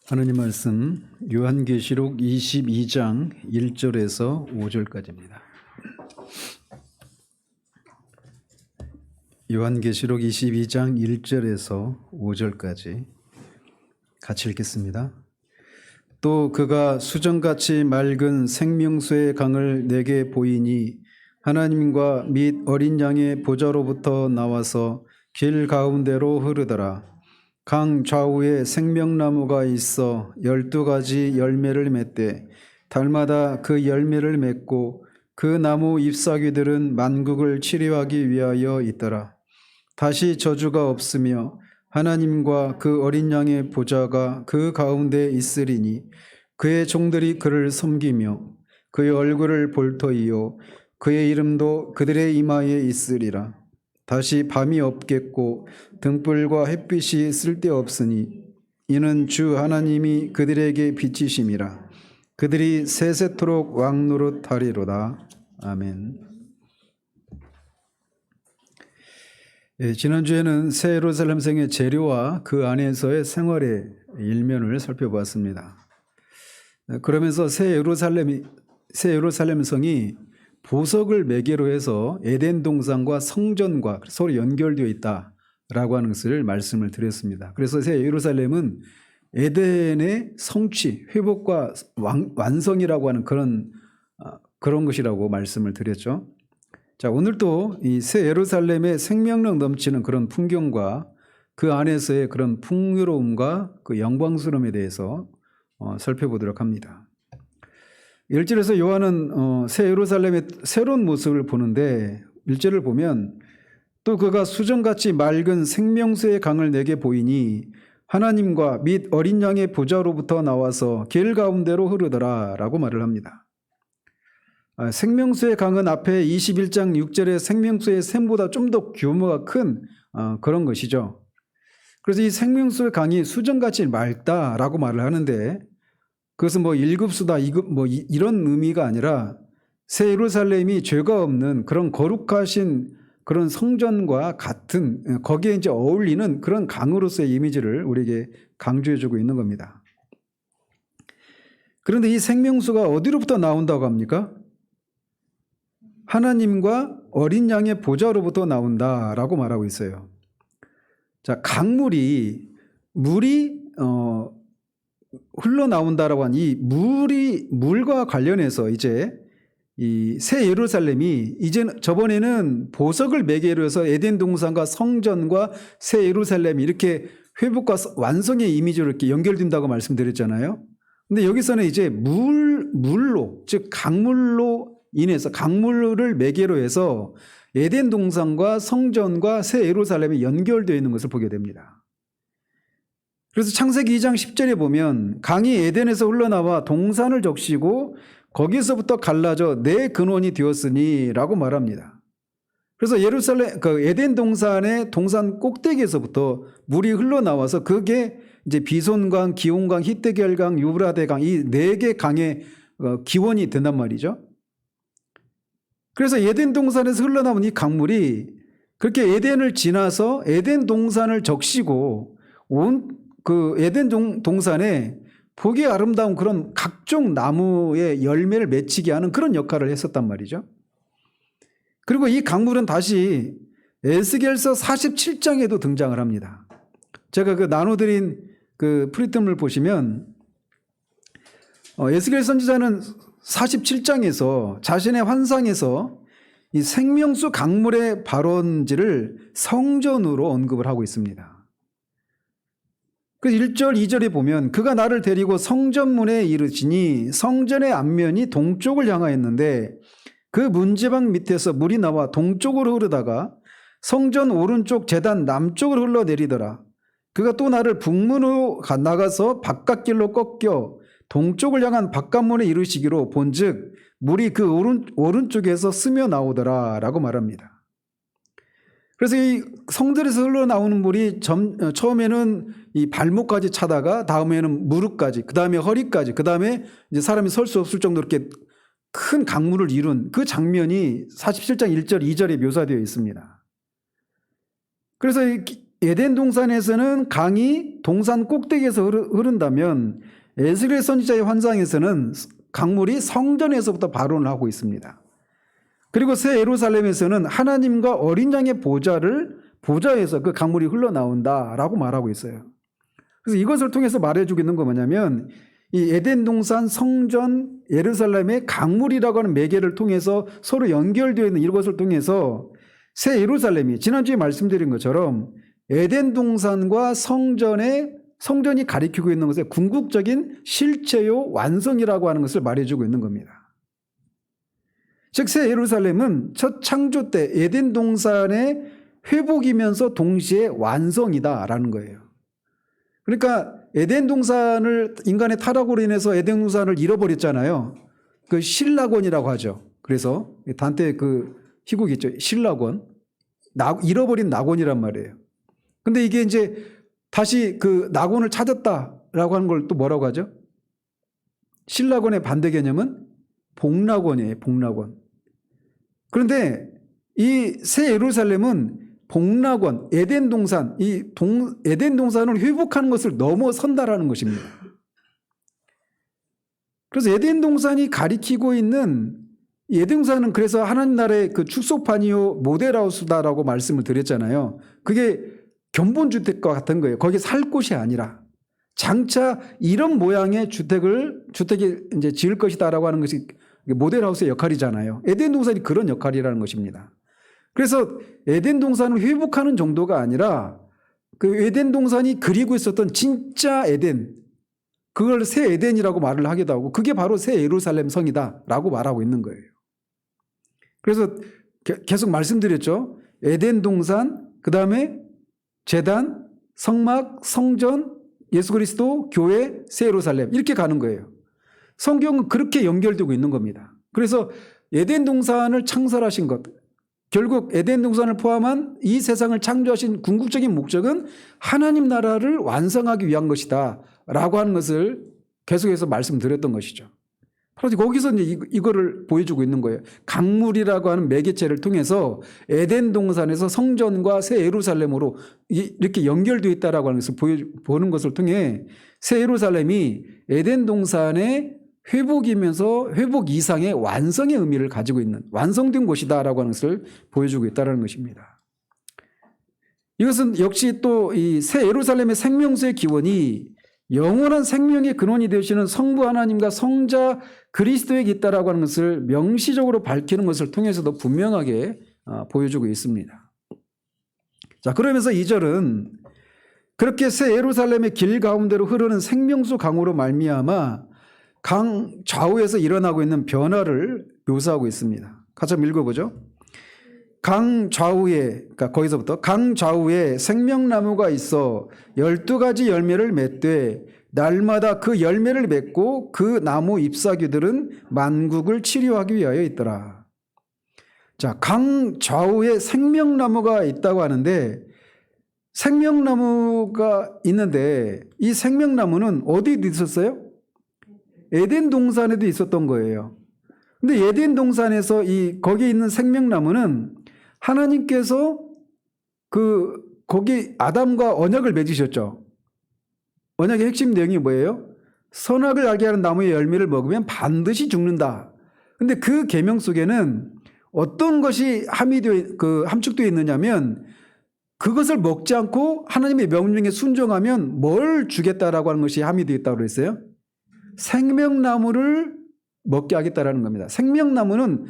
하나님 말씀 요한계시록 22장 1절에서 5절까지입니다. 요한계시록 22장 1절에서 5절까지 같이 읽겠습니다. 또 그가 수정같이 맑은 생명수의 강을 내게 보이니 하나님과 및 어린 양의 보좌로부터 나와서 길 가운데로 흐르더라. 강 좌우에 생명나무가 있어 12가지 열매를 맺되 달마다 그 열매를 맺고 그 나무 잎사귀들은 만국을 치료하기 위하여 있더라. 다시 저주가 없으며 하나님과 그 어린 양의 보좌가 그 가운데 있으리니 그의 종들이 그를 섬기며 그의 얼굴을 볼 터이요 그의 이름도 그들의 이마에 있으리라. 다시 밤이 없겠고 등불과 햇빛이 쓸데없으니 이는 주 하나님이 그들에게 빛이심이라. 그들이 세세토록 왕노릇하리로다. 아멘. 지난주에는 새 예루살렘성의 재료와 그 안에서의 생활의 일면을 살펴보았습니다. 그러면서 새 예루살렘성이 보석을 매개로 해서 에덴 동산과 성전과 서로 연결되어 있다라고 하는 것을 말씀을 드렸습니다. 그래서 새 예루살렘은 에덴의 성취, 회복과 완성이라고 하는 그런 것이라고 말씀을 드렸죠. 자, 오늘 또 이 새 예루살렘의 생명력 넘치는 그런 풍경과 그 안에서의 그런 풍요로움과 그 영광스러움에 대해서 살펴보도록 합니다. 1절에서 요한은 새 예루살렘의 새로운 모습을 보는데 1절을 보면 또 그가 수정같이 맑은 생명수의 강을 내게 보이니 하나님과 및 어린 양의 보좌로부터 나와서 길 가운데로 흐르더라 라고 말을 합니다. 생명수의 강은 앞에 21장 6절의 생명수의 샘보다 좀 더 규모가 큰 그런 것이죠. 그래서 이 생명수의 강이 수정같이 맑다라고 말을 하는데 그것은 뭐 1급수다 2급 뭐 이런 의미가 아니라 새 예루살렘이 죄가 없는 그런 거룩하신 그런 성전과 같은 거기에 이제 어울리는 그런 강으로서의 이미지를 우리에게 강조해 주고 있는 겁니다. 그런데 이 생명수가 어디로부터 나온다고 합니까? 하나님과 어린 양의 보좌로부터 나온다라고 말하고 있어요. 자, 물이 흘러나온다라고 한 이 물과 관련해서 이제 이 새 예루살렘이 이제는 저번에는 보석을 매개로 해서 에덴 동산과 성전과 새 예루살렘이 이렇게 회복과 완성의 이미지로 이렇게 연결된다고 말씀드렸잖아요. 근데 여기서는 이제 물로, 즉 강물로 인해서 강물을 매개로 해서 에덴 동산과 성전과 새 예루살렘이 연결되어 있는 것을 보게 됩니다. 그래서 창세기 2장 10절에 보면 강이 에덴에서 흘러나와 동산을 적시고 거기서부터 갈라져 내 근원이 되었으니 라고 말합니다. 그래서 에덴 동산의 동산 꼭대기에서부터 물이 흘러나와서 그게 이제 비손강, 기온강, 히데겔강, 유브라데강 이 네 개 강의 기원이 된단 말이죠. 그래서 에덴 동산에서 흘러나온 이 강물이 그렇게 에덴을 지나서 에덴 동산을 적시고 그 에덴 동산에 보기 아름다운 그런 각종 나무의 열매를 맺히게 하는 그런 역할을 했었단 말이죠. 그리고 이 강물은 다시 에스겔서 47장에도 등장을 합니다. 제가 그 나눠드린 그 프리즘을 보시면 에스겔 선지자는 47장에서 자신의 환상에서 이 생명수 강물의 발원지를 성전으로 언급을 하고 있습니다. 그래서 1절, 2절에 보면 그가 나를 데리고 성전문에 이르시니 성전의 앞면이 동쪽을 향하였는데 그 문지방 밑에서 물이 나와 동쪽으로 흐르다가 성전 오른쪽 제단 남쪽으로 흘러내리더라. 그가 또 나를 북문으로 나가서 바깥길로 꺾여 동쪽을 향한 바깥문에 이르시기로 본즉 물이 그 오른쪽에서 스며 나오더라 라고 말합니다. 그래서 이 성전에서 흘러나오는 물이 처음에는 이 발목까지 차다가 다음에는 무릎까지, 그 다음에 허리까지, 그 다음에 이제 사람이 설 수 없을 정도로 이렇게 큰 강물을 이룬 그 장면이 47장 1절, 2절에 묘사되어 있습니다. 그래서 에덴 동산에서는 강이 동산 꼭대기에서 흐른다면 에스겔 선지자의 환상에서는 강물이 성전에서부터 발원을 하고 있습니다. 그리고 새 예루살렘에서는 하나님과 어린 양의 보좌에서 그 강물이 흘러나온다라고 말하고 있어요. 그래서 이것을 통해서 말해주고 있는 건 뭐냐면 이 에덴 동산, 성전, 예루살렘의 강물이라고 하는 매개를 통해서 서로 연결되어 있는 이것을 통해서 새 예루살렘이 지난주에 말씀드린 것처럼 에덴 동산과 성전이 가리키고 있는 것의 궁극적인 실체요 완성이라고 하는 것을 말해주고 있는 겁니다. 즉 새 예루살렘은 첫 창조 때 에덴 동산의 회복이면서 동시에 완성이다라는 거예요. 그러니까 에덴 동산을 인간의 타락으로 인해서 에덴 동산을 잃어버렸잖아요. 그 신락원이라고 하죠. 그래서 단테 그 희곡 있죠. 신락원. 잃어버린 낙원이란 말이에요. 근데 이게 이제 다시 그 낙원을 찾았다라고 하는 걸 또 뭐라고 하죠? 신락원의 반대 개념은 복락원이에요. 복락원. 그런데 이 새 예루살렘은 복락원, 에덴 동산, 에덴 동산을 회복하는 것을 넘어선다라는 것입니다. 그래서 에덴 동산이 가리키고 있는 에덴 동산은 그래서 하나님 나라의 그 축소판이요 모델하우스다라고 말씀을 드렸잖아요. 그게 견본주택과 같은 거예요. 거기 살 곳이 아니라 장차 이런 모양의 주택이 이제 지을 것이다라고 하는 것이 모델하우스의 역할이잖아요. 에덴 동산이 그런 역할이라는 것입니다. 그래서 에덴 동산을 회복하는 정도가 아니라 그 에덴 동산이 그리고 있었던 진짜 에덴, 그걸 새 에덴이라고 말을 하기도 하고 그게 바로 새 예루살렘 성이다라고 말하고 있는 거예요. 그래서 계속 말씀드렸죠. 에덴 동산, 그 다음에 제단, 성막, 성전, 예수 그리스도, 교회, 새 예루살렘 이렇게 가는 거예요. 성경은 그렇게 연결되고 있는 겁니다. 그래서 에덴 동산을 창설하신 것, 결국 에덴 동산을 포함한 이 세상을 창조하신 궁극적인 목적은 하나님 나라를 완성하기 위한 것이다 라고 하는 것을 계속해서 말씀드렸던 것이죠. 바로 거기서 이제 이거를 보여주고 있는 거예요. 강물이라고 하는 매개체를 통해서 에덴 동산에서 성전과 새 예루살렘으로 이렇게 연결되어 있다라고 하는 것을 보는 것을 통해 새 예루살렘이 에덴 동산의 회복이면서 회복 이상의 완성의 의미를 가지고 있는 완성된 곳이다라고 하는 것을 보여주고 있다는 것입니다. 이것은 역시 또 이 새 예루살렘의 생명수의 기원이 영원한 생명의 근원이 되시는 성부 하나님과 성자 그리스도에게 있다라고 하는 것을 명시적으로 밝히는 것을 통해서도 분명하게 보여주고 있습니다. 자, 그러면서 2절은 그렇게 새 예루살렘의 길 가운데로 흐르는 생명수 강으로 말미암아 강 좌우에서 일어나고 있는 변화를 묘사하고 있습니다. 같이 한번 읽어보죠. 강 좌우에, 그러니까 거기서부터 강 좌우에 생명나무가 있어 12가지 열매를 맺되 날마다 그 열매를 맺고 그 나무 잎사귀들은 만국을 치료하기 위하여 있더라. 자, 강 좌우에 생명나무가 있다고 하는데 생명나무가 있는데 이 생명나무는 어디에 있었어요? 에덴 동산에도 있었던 거예요. 근데 에덴 동산에서 거기에 있는 생명나무는 하나님께서 거기 아담과 언약을 맺으셨죠. 언약의 핵심 내용이 뭐예요? 선악을 알게 하는 나무의 열매를 먹으면 반드시 죽는다. 근데 그 계명 속에는 어떤 것이 함축되어 있느냐면 그것을 먹지 않고 하나님의 명령에 순종하면 뭘 주겠다라고 하는 것이 함유되어 있다고 그랬어요. 생명나무를 먹게 하겠다라는 겁니다. 생명나무는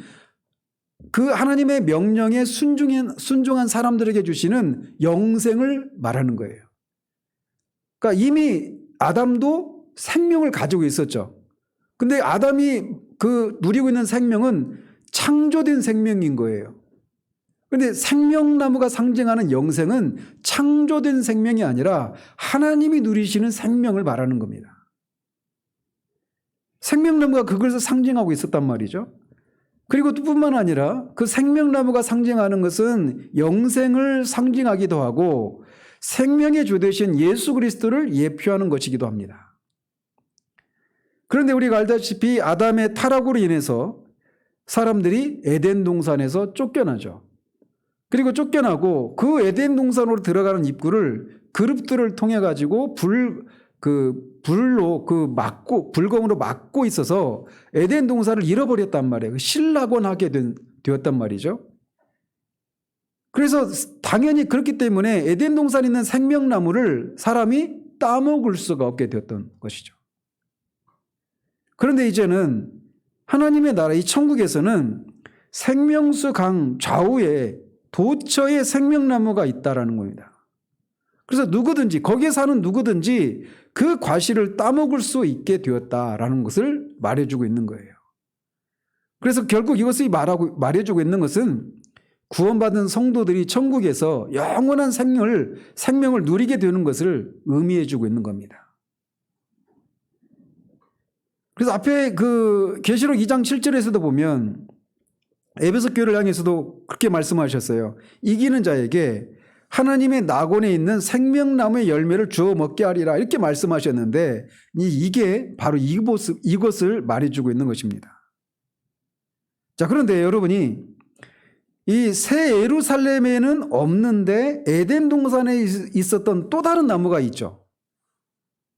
그 하나님의 명령에 순종한 사람들에게 주시는 영생을 말하는 거예요. 그러니까 이미 아담도 생명을 가지고 있었죠. 근데 아담이 누리고 있는 생명은 창조된 생명인 거예요. 그런데 생명나무가 상징하는 영생은 창조된 생명이 아니라 하나님이 누리시는 생명을 말하는 겁니다. 생명나무가 그것을 상징하고 있었단 말이죠. 그리고 또 뿐만 아니라 그 생명나무가 상징하는 것은 영생을 상징하기도 하고 생명의 주 되신 예수 그리스도를 예표하는 것이기도 합니다. 그런데 우리가 알다시피 아담의 타락으로 인해서 사람들이 에덴 동산에서 쫓겨나죠. 그리고 쫓겨나고 그 에덴 동산으로 들어가는 입구를 그룹들을 통해 가지고 불로 불검으로 막고 있어서 에덴 동산을 잃어버렸단 말이에요. 신락원하게 되었단 말이죠. 그래서 당연히 그렇기 때문에 에덴 동산에 있는 생명나무를 사람이 따먹을 수가 없게 되었던 것이죠. 그런데 이제는 하나님의 나라, 이 천국에서는 생명수 강 좌우에 도처에 생명나무가 있다라는 겁니다. 그래서 누구든지, 거기에 사는 누구든지 그 과실을 따먹을 수 있게 되었다라는 것을 말해주고 있는 거예요. 그래서 결국 이것을 말해주고 있는 것은 구원받은 성도들이 천국에서 영원한 생명을 누리게 되는 것을 의미해주고 있는 겁니다. 그래서 앞에 그 계시록 2장 7절에서도 보면 에베소 교회를 향해서도 그렇게 말씀하셨어요. 이기는 자에게 하나님의 낙원에 있는 생명나무의 열매를 주어 먹게 하리라, 이렇게 말씀하셨는데 이게 바로 이것을 말해주고 있는 것입니다. 자, 그런데 여러분이 이 새 예루살렘에는 없는데 에덴 동산에 있었던 또 다른 나무가 있죠.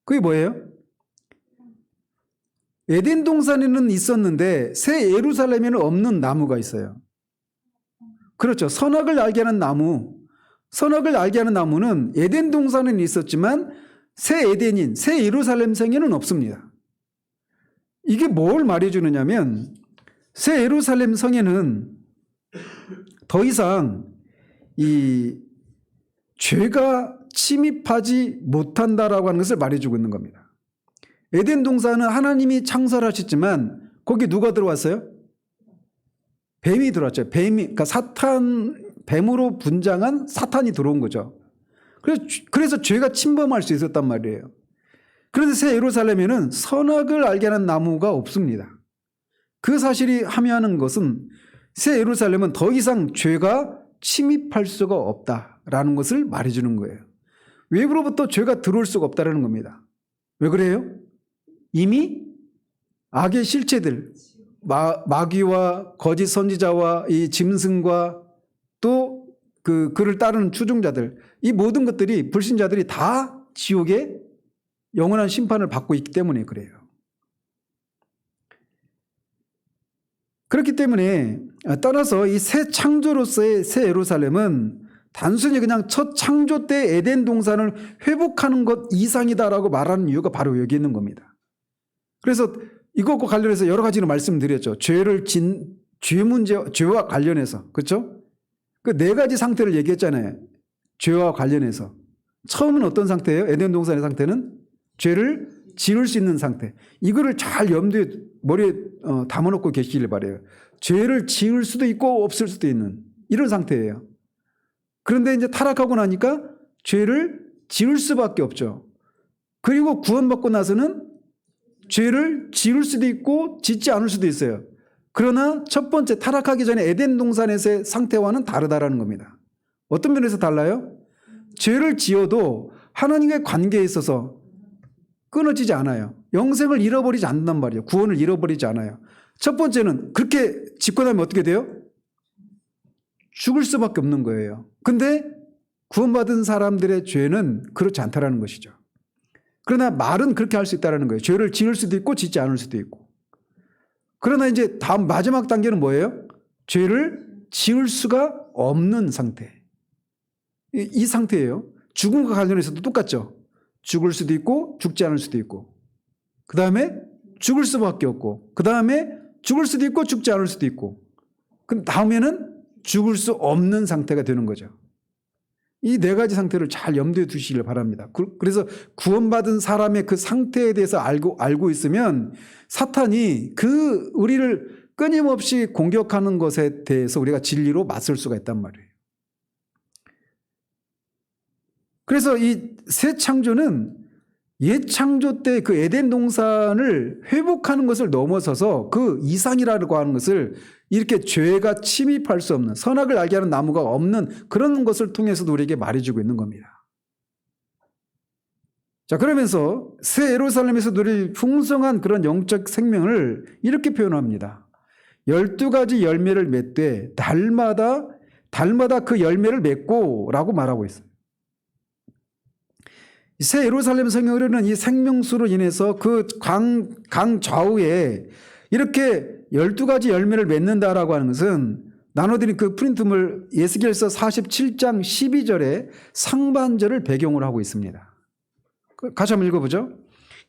그게 뭐예요? 에덴 동산에는 있었는데 새 예루살렘에는 없는 나무가 있어요. 그렇죠. 선악을 알게 하는 나무. 선악을 알게 하는 나무는 에덴 동산에는 있었지만 새 에덴인, 새 예루살렘 성에는 없습니다. 이게 뭘 말해주느냐면 새 예루살렘 성에는 더 이상 이 죄가 침입하지 못한다라고 하는 것을 말해주고 있는 겁니다. 에덴 동산은 하나님이 창설하셨지만 거기 누가 들어왔어요? 뱀이 들어왔죠. 그러니까 뱀으로 분장한 사탄이 들어온 거죠. 그래서 죄가 침범할 수 있었단 말이에요. 그런데 새 예루살렘에는 선악을 알게 하는 나무가 없습니다. 그 사실이 함의하는 것은 새 예루살렘은 더 이상 죄가 침입할 수가 없다라는 것을 말해주는 거예요. 외부로부터 죄가 들어올 수가 없다는 겁니다. 왜 그래요? 이미 악의 실체들, 마귀와 거짓 선지자와 이 짐승과 또 그를 따르는 추종자들, 이 모든 것들이, 불신자들이 다 지옥의 영원한 심판을 받고 있기 때문에 그래요. 그렇기 때문에 따라서 이 새 창조로서의 새 예루살렘은 단순히 그냥 첫 창조 때 에덴 동산을 회복하는 것 이상이다라고 말하는 이유가 바로 여기 있는 겁니다. 그래서 이것과 관련해서 여러 가지로 말씀드렸죠. 죄와 관련해서. 그렇죠? 그 네 가지 상태를 얘기했잖아요. 죄와 관련해서. 처음은 어떤 상태예요? 에덴 동산의 상태는 죄를 지을 수 있는 상태. 이거를 잘 머리에 담아놓고 계시길 바라요. 죄를 지을 수도 있고 없을 수도 있는 이런 상태예요. 그런데 이제 타락하고 나니까 죄를 지을 수밖에 없죠. 그리고 구원받고 나서는 죄를 지을 수도 있고 짓지 않을 수도 있어요. 그러나 첫 번째 타락하기 전에 에덴 동산에서의 상태와는 다르다라는 겁니다. 어떤 면에서 달라요? 죄를 지어도 하나님과의 관계에 있어서 끊어지지 않아요. 영생을 잃어버리지 않는단 말이에요. 구원을 잃어버리지 않아요. 첫 번째는 그렇게 짓고 나면 어떻게 돼요? 죽을 수밖에 없는 거예요. 근데 구원받은 사람들의 죄는 그렇지 않다라는 것이죠. 그러나 말은 그렇게 할 수 있다는 거예요. 죄를 지을 수도 있고 짓지 않을 수도 있고. 그러나 이제 다음 마지막 단계는 뭐예요? 죄를 지을 수가 없는 상태. 이 상태예요. 죽음과 관련해서도 똑같죠. 죽을 수도 있고 죽지 않을 수도 있고, 그 다음에 죽을 수밖에 없고, 그 다음에 죽을 수도 있고 죽지 않을 수도 있고, 그 다음에는 죽을 수 없는 상태가 되는 거죠. 이 네 가지 상태를 잘 염두에 두시길 바랍니다. 그래서 구원받은 사람의 그 상태에 대해서 알고 있으면 사탄이 우리를 끊임없이 공격하는 것에 대해서 우리가 진리로 맞설 수가 있단 말이에요. 그래서 이 새 창조는 옛 창조 때 그 에덴 동산을 회복하는 것을 넘어서서 그 이상이라고 하는 것을 이렇게 죄가 침입할 수 없는, 선악을 알게 하는 나무가 없는 그런 것을 통해서도 우리에게 말해주고 있는 겁니다. 자, 그러면서 새 예루살렘에서 누릴 풍성한 그런 영적 생명을 이렇게 표현합니다. 12가지 열매를 맺되 날마다 달마다 그 열매를 맺고 라고 말하고 있어요. 새 예루살렘 성경으로는 이 생명수로 인해서 그 강 좌우에 이렇게 12가지 열매를 맺는다라고 하는 것은 나눠드린 그 프린트물 예스겔서 47장 12절의 상반절을 배경으로 하고 있습니다. 같이 한번 읽어보죠.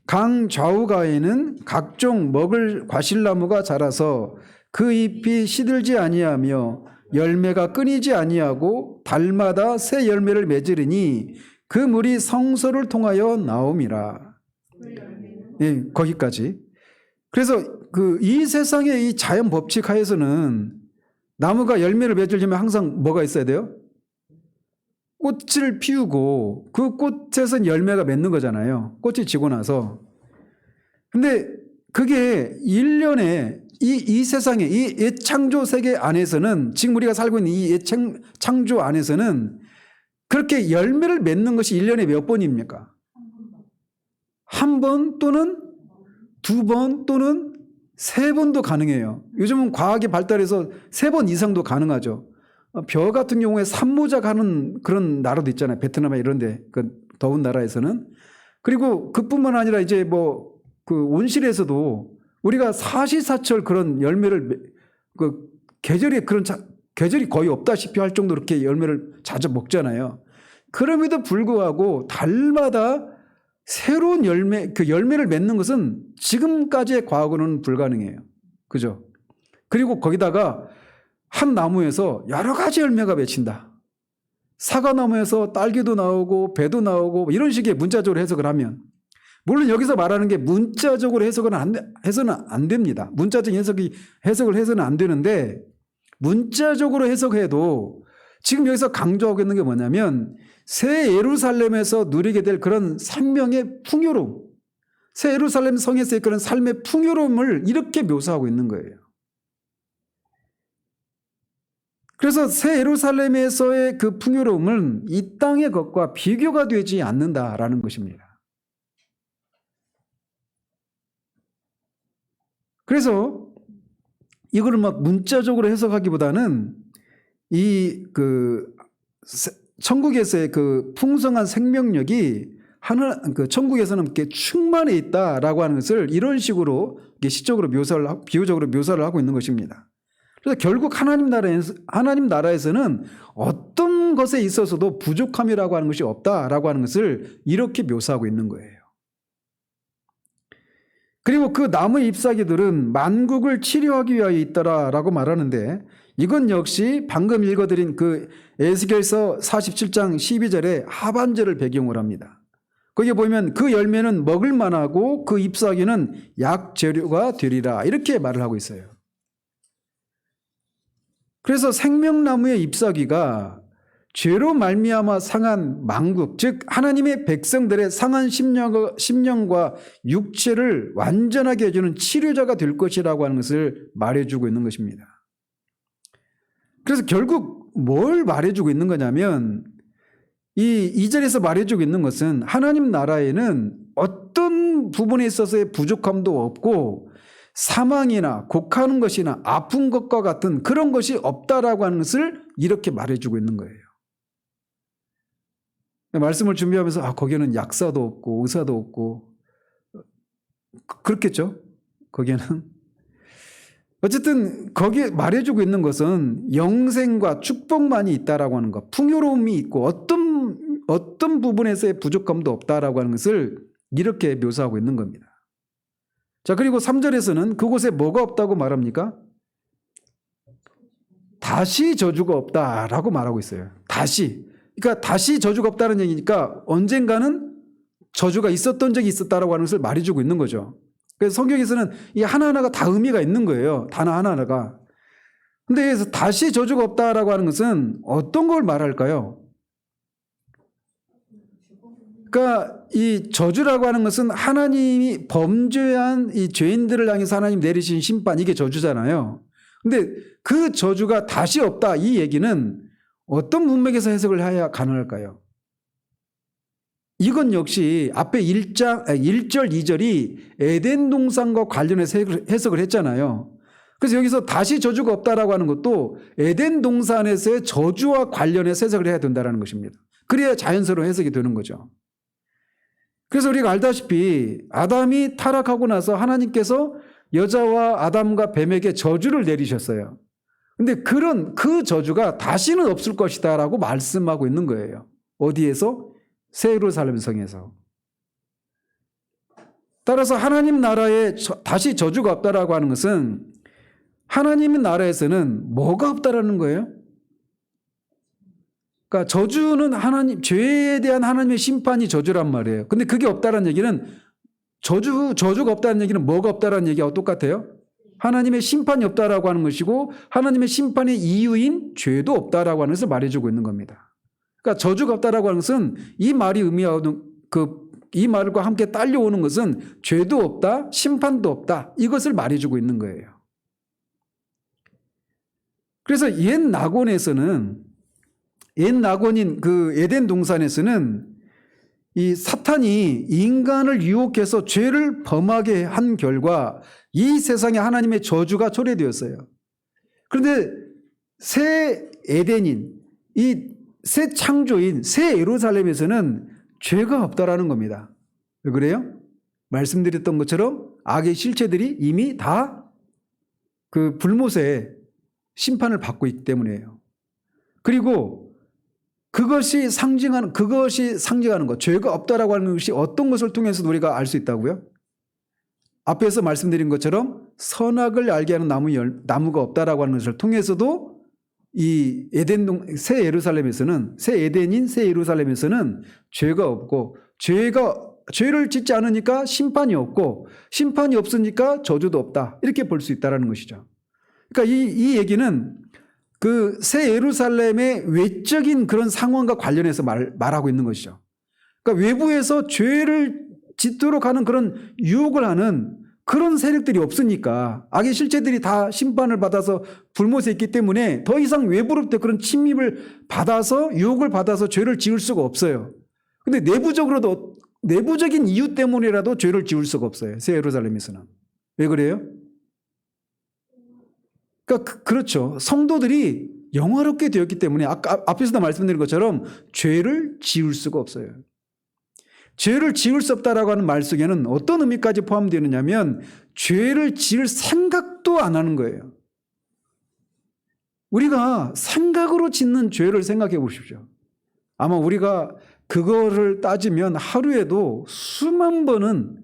강 좌우가에는 각종 먹을 과실나무가 자라서 그 잎이 시들지 아니하며 열매가 끊이지 아니하고 달마다 새 열매를 맺으리니 그 물이 성소를 통하여 나옴이라. 예, 거기까지. 그래서 이 세상의 이 자연 법칙 하에서는 나무가 열매를 맺으려면 항상 뭐가 있어야 돼요? 꽃을 피우고 그 꽃에서 열매가 맺는 거잖아요. 꽃이 지고 나서. 근데 그게 1년에 이 세상에 이 옛창조 세계 안에서는 지금 우리가 살고 있는 이 옛창조 안에서는 그렇게 열매를 맺는 것이 1년에 몇 번입니까? 한 번 또는 두 번 또는 세 번도 가능해요. 요즘은 과학이 발달해서 3번 이상도 가능하죠. 벼 같은 경우에 산모작 하는 그런 나라도 있잖아요. 베트남 이런 데, 그 더운 나라에서는. 그리고 그뿐만 아니라 이제 그 온실에서도 우리가 사시사철 그런 열매를 계절이 거의 없다시피 할 정도로 이렇게 열매를 자주 먹잖아요. 그럼에도 불구하고 달마다 새로운 열매를 맺는 것은 지금까지의 과학으로는 불가능해요. 그죠? 그리고 거기다가 한 나무에서 여러 가지 열매가 맺힌다. 사과나무에서 딸기도 나오고 배도 나오고 이런 식의 문자적으로 해석을 하면, 물론 여기서 말하는 게 문자적으로 해석은 해서는 안 됩니다. 문자적인 해석을 해서는 안 되는데, 문자적으로 해석해도 지금 여기서 강조하고 있는 게 뭐냐면 새 예루살렘에서 누리게 될 그런 생명의 풍요로움, 새 예루살렘 성에서의 그런 삶의 풍요로움을 이렇게 묘사하고 있는 거예요. 그래서 새 예루살렘에서의 그 풍요로움은 이 땅의 것과 비교가 되지 않는다라는 것입니다. 그래서 이거를 막 문자적으로 해석하기보다는 천국에서의 그 풍성한 생명력이 천국에서는 이렇게 충만해 있다라고 하는 것을 이런 식으로 시적으로 비유적으로 묘사를 하고 있는 것입니다. 그래서 결국 하나님 나라에서는 어떤 것에 있어서도 부족함이라고 하는 것이 없다라고 하는 것을 이렇게 묘사하고 있는 거예요. 그리고 그 나무 잎사귀들은 만국을 치료하기 위하여 있더라라고 말하는데, 이건 역시 방금 읽어드린 그 에스겔서 47장 12절의 하반절을 배경으로 합니다. 거기에 보면 그 열매는 먹을 만하고 그 잎사귀는 약재료가 되리라, 이렇게 말을 하고 있어요. 그래서 생명나무의 잎사귀가 죄로 말미암아 상한 만국, 즉 하나님의 백성들의 상한 심령과 육체를 완전하게 해주는 치료자가 될 것이라고 하는 것을 말해주고 있는 것입니다. 그래서 결국 뭘 말해주고 있는 거냐면, 이 2절에서 말해주고 있는 것은 하나님 나라에는 어떤 부분에 있어서의 부족함도 없고 사망이나 곡하는 것이나 아픈 것과 같은 그런 것이 없다라고 하는 것을 이렇게 말해주고 있는 거예요. 말씀을 준비하면서 거기에는 약사도 없고 의사도 없고 그렇겠죠? 거기에는. 어쨌든 거기에 말해주고 있는 것은 영생과 축복만이 있다라고 하는 것, 풍요로움이 있고 어떤 부분에서의 부족함도 없다라고 하는 것을 이렇게 묘사하고 있는 겁니다. 자, 그리고 3절에서는 그곳에 뭐가 없다고 말합니까? 다시 저주가 없다라고 말하고 있어요. 그러니까 다시 저주가 없다는 얘기니까 언젠가는 저주가 있었던 적이 있었다라고 하는 것을 말해주고 있는 거죠. 그래서 성경에서는 이 하나하나가 다 의미가 있는 거예요. 단어 하나하나가. 근데 여기서 다시 저주가 없다라고 하는 것은 어떤 걸 말할까요? 그러니까 이 저주라고 하는 것은 하나님이 범죄한 이 죄인들을 향해서 하나님 내리신 심판, 이게 저주잖아요. 근데 그 저주가 다시 없다, 이 얘기는 어떤 문맥에서 해석을 해야 가능할까요? 이건 역시 앞에 1절, 2절이 에덴 동산과 관련해서 해석을 했잖아요. 그래서 여기서 다시 저주가 없다라고 하는 것도 에덴 동산에서의 저주와 관련해서 해석을 해야 된다는 것입니다. 그래야 자연스러운 해석이 되는 거죠. 그래서 우리가 알다시피 아담이 타락하고 나서 하나님께서 여자와 아담과 뱀에게 저주를 내리셨어요. 근데 그 저주가 다시는 없을 것이다 라고 말씀하고 있는 거예요. 어디에서? 새 예루살렘 성에서. 따라서 하나님 나라에 다시 저주가 없다라고 하는 것은 하나님의 나라에서는 뭐가 없다라는 거예요? 그러니까 저주는 죄에 대한 하나님의 심판이 저주란 말이에요. 근데 그게 없다라는 얘기는 저주가 없다는 얘기는 뭐가 없다라는 얘기하고 똑같아요. 하나님의 심판이 없다라고 하는 것이고 하나님의 심판의 이유인 죄도 없다라고 하는 것을 말해주고 있는 겁니다. 그러니까 저주가 없다라고 하는 것은 이 말이 의미하는 이 말과 함께 딸려오는 것은 죄도 없다, 심판도 없다 이것을 말해주고 있는 거예요. 그래서 옛 낙원인 그 에덴 동산에서는 이 사탄이 인간을 유혹해서 죄를 범하게 한 결과 이 세상에 하나님의 저주가 초래되었어요. 그런데 새 에덴인 이 새 창조인 새 예루살렘에서는 죄가 없다라는 겁니다. 왜 그래요? 말씀드렸던 것처럼 악의 실체들이 이미 다 그 불못의 심판을 받고 있기 때문이에요. 그리고 그것이 상징하는 것, 죄가 없다라고 하는 것이 어떤 것을 통해서도 우리가 알 수 있다고요? 앞에서 말씀드린 것처럼 선악을 알게 하는 나무가 없다라고 하는 것을 통해서도 이 새 예루살렘에서는 새 에덴인 새 예루살렘에서는 죄가 없고 죄를 짓지 않으니까 심판이 없고 심판이 없으니까 저주도 없다 이렇게 볼 수 있다라는 것이죠. 그러니까 이 얘기는 그 새 예루살렘의 외적인 그런 상황과 관련해서 말하고 있는 것이죠. 그러니까 외부에서 죄를 짓도록 하는 그런 유혹을 하는 그런 세력들이 없으니까 악의 실체들이 다 심판을 받아서 불못에 있기 때문에 더 이상 외부로부터 그런 침입을 받아서 유혹을 받아서 죄를 지을 수가 없어요. 근데 내부적인 이유 때문이라도 죄를 지을 수가 없어요. 새 예루살렘에서는. 왜 그래요? 그러니까 그렇죠. 성도들이 영화롭게 되었기 때문에 아까 앞에서도 말씀드린 것처럼 죄를 지을 수가 없어요. 죄를 지을 수 없다라고 하는 말 속에는 어떤 의미까지 포함되느냐면 죄를 지을 생각도 안 하는 거예요. 우리가 생각으로 짓는 죄를 생각해 보십시오. 아마 우리가 그거를 따지면 하루에도 수만 번은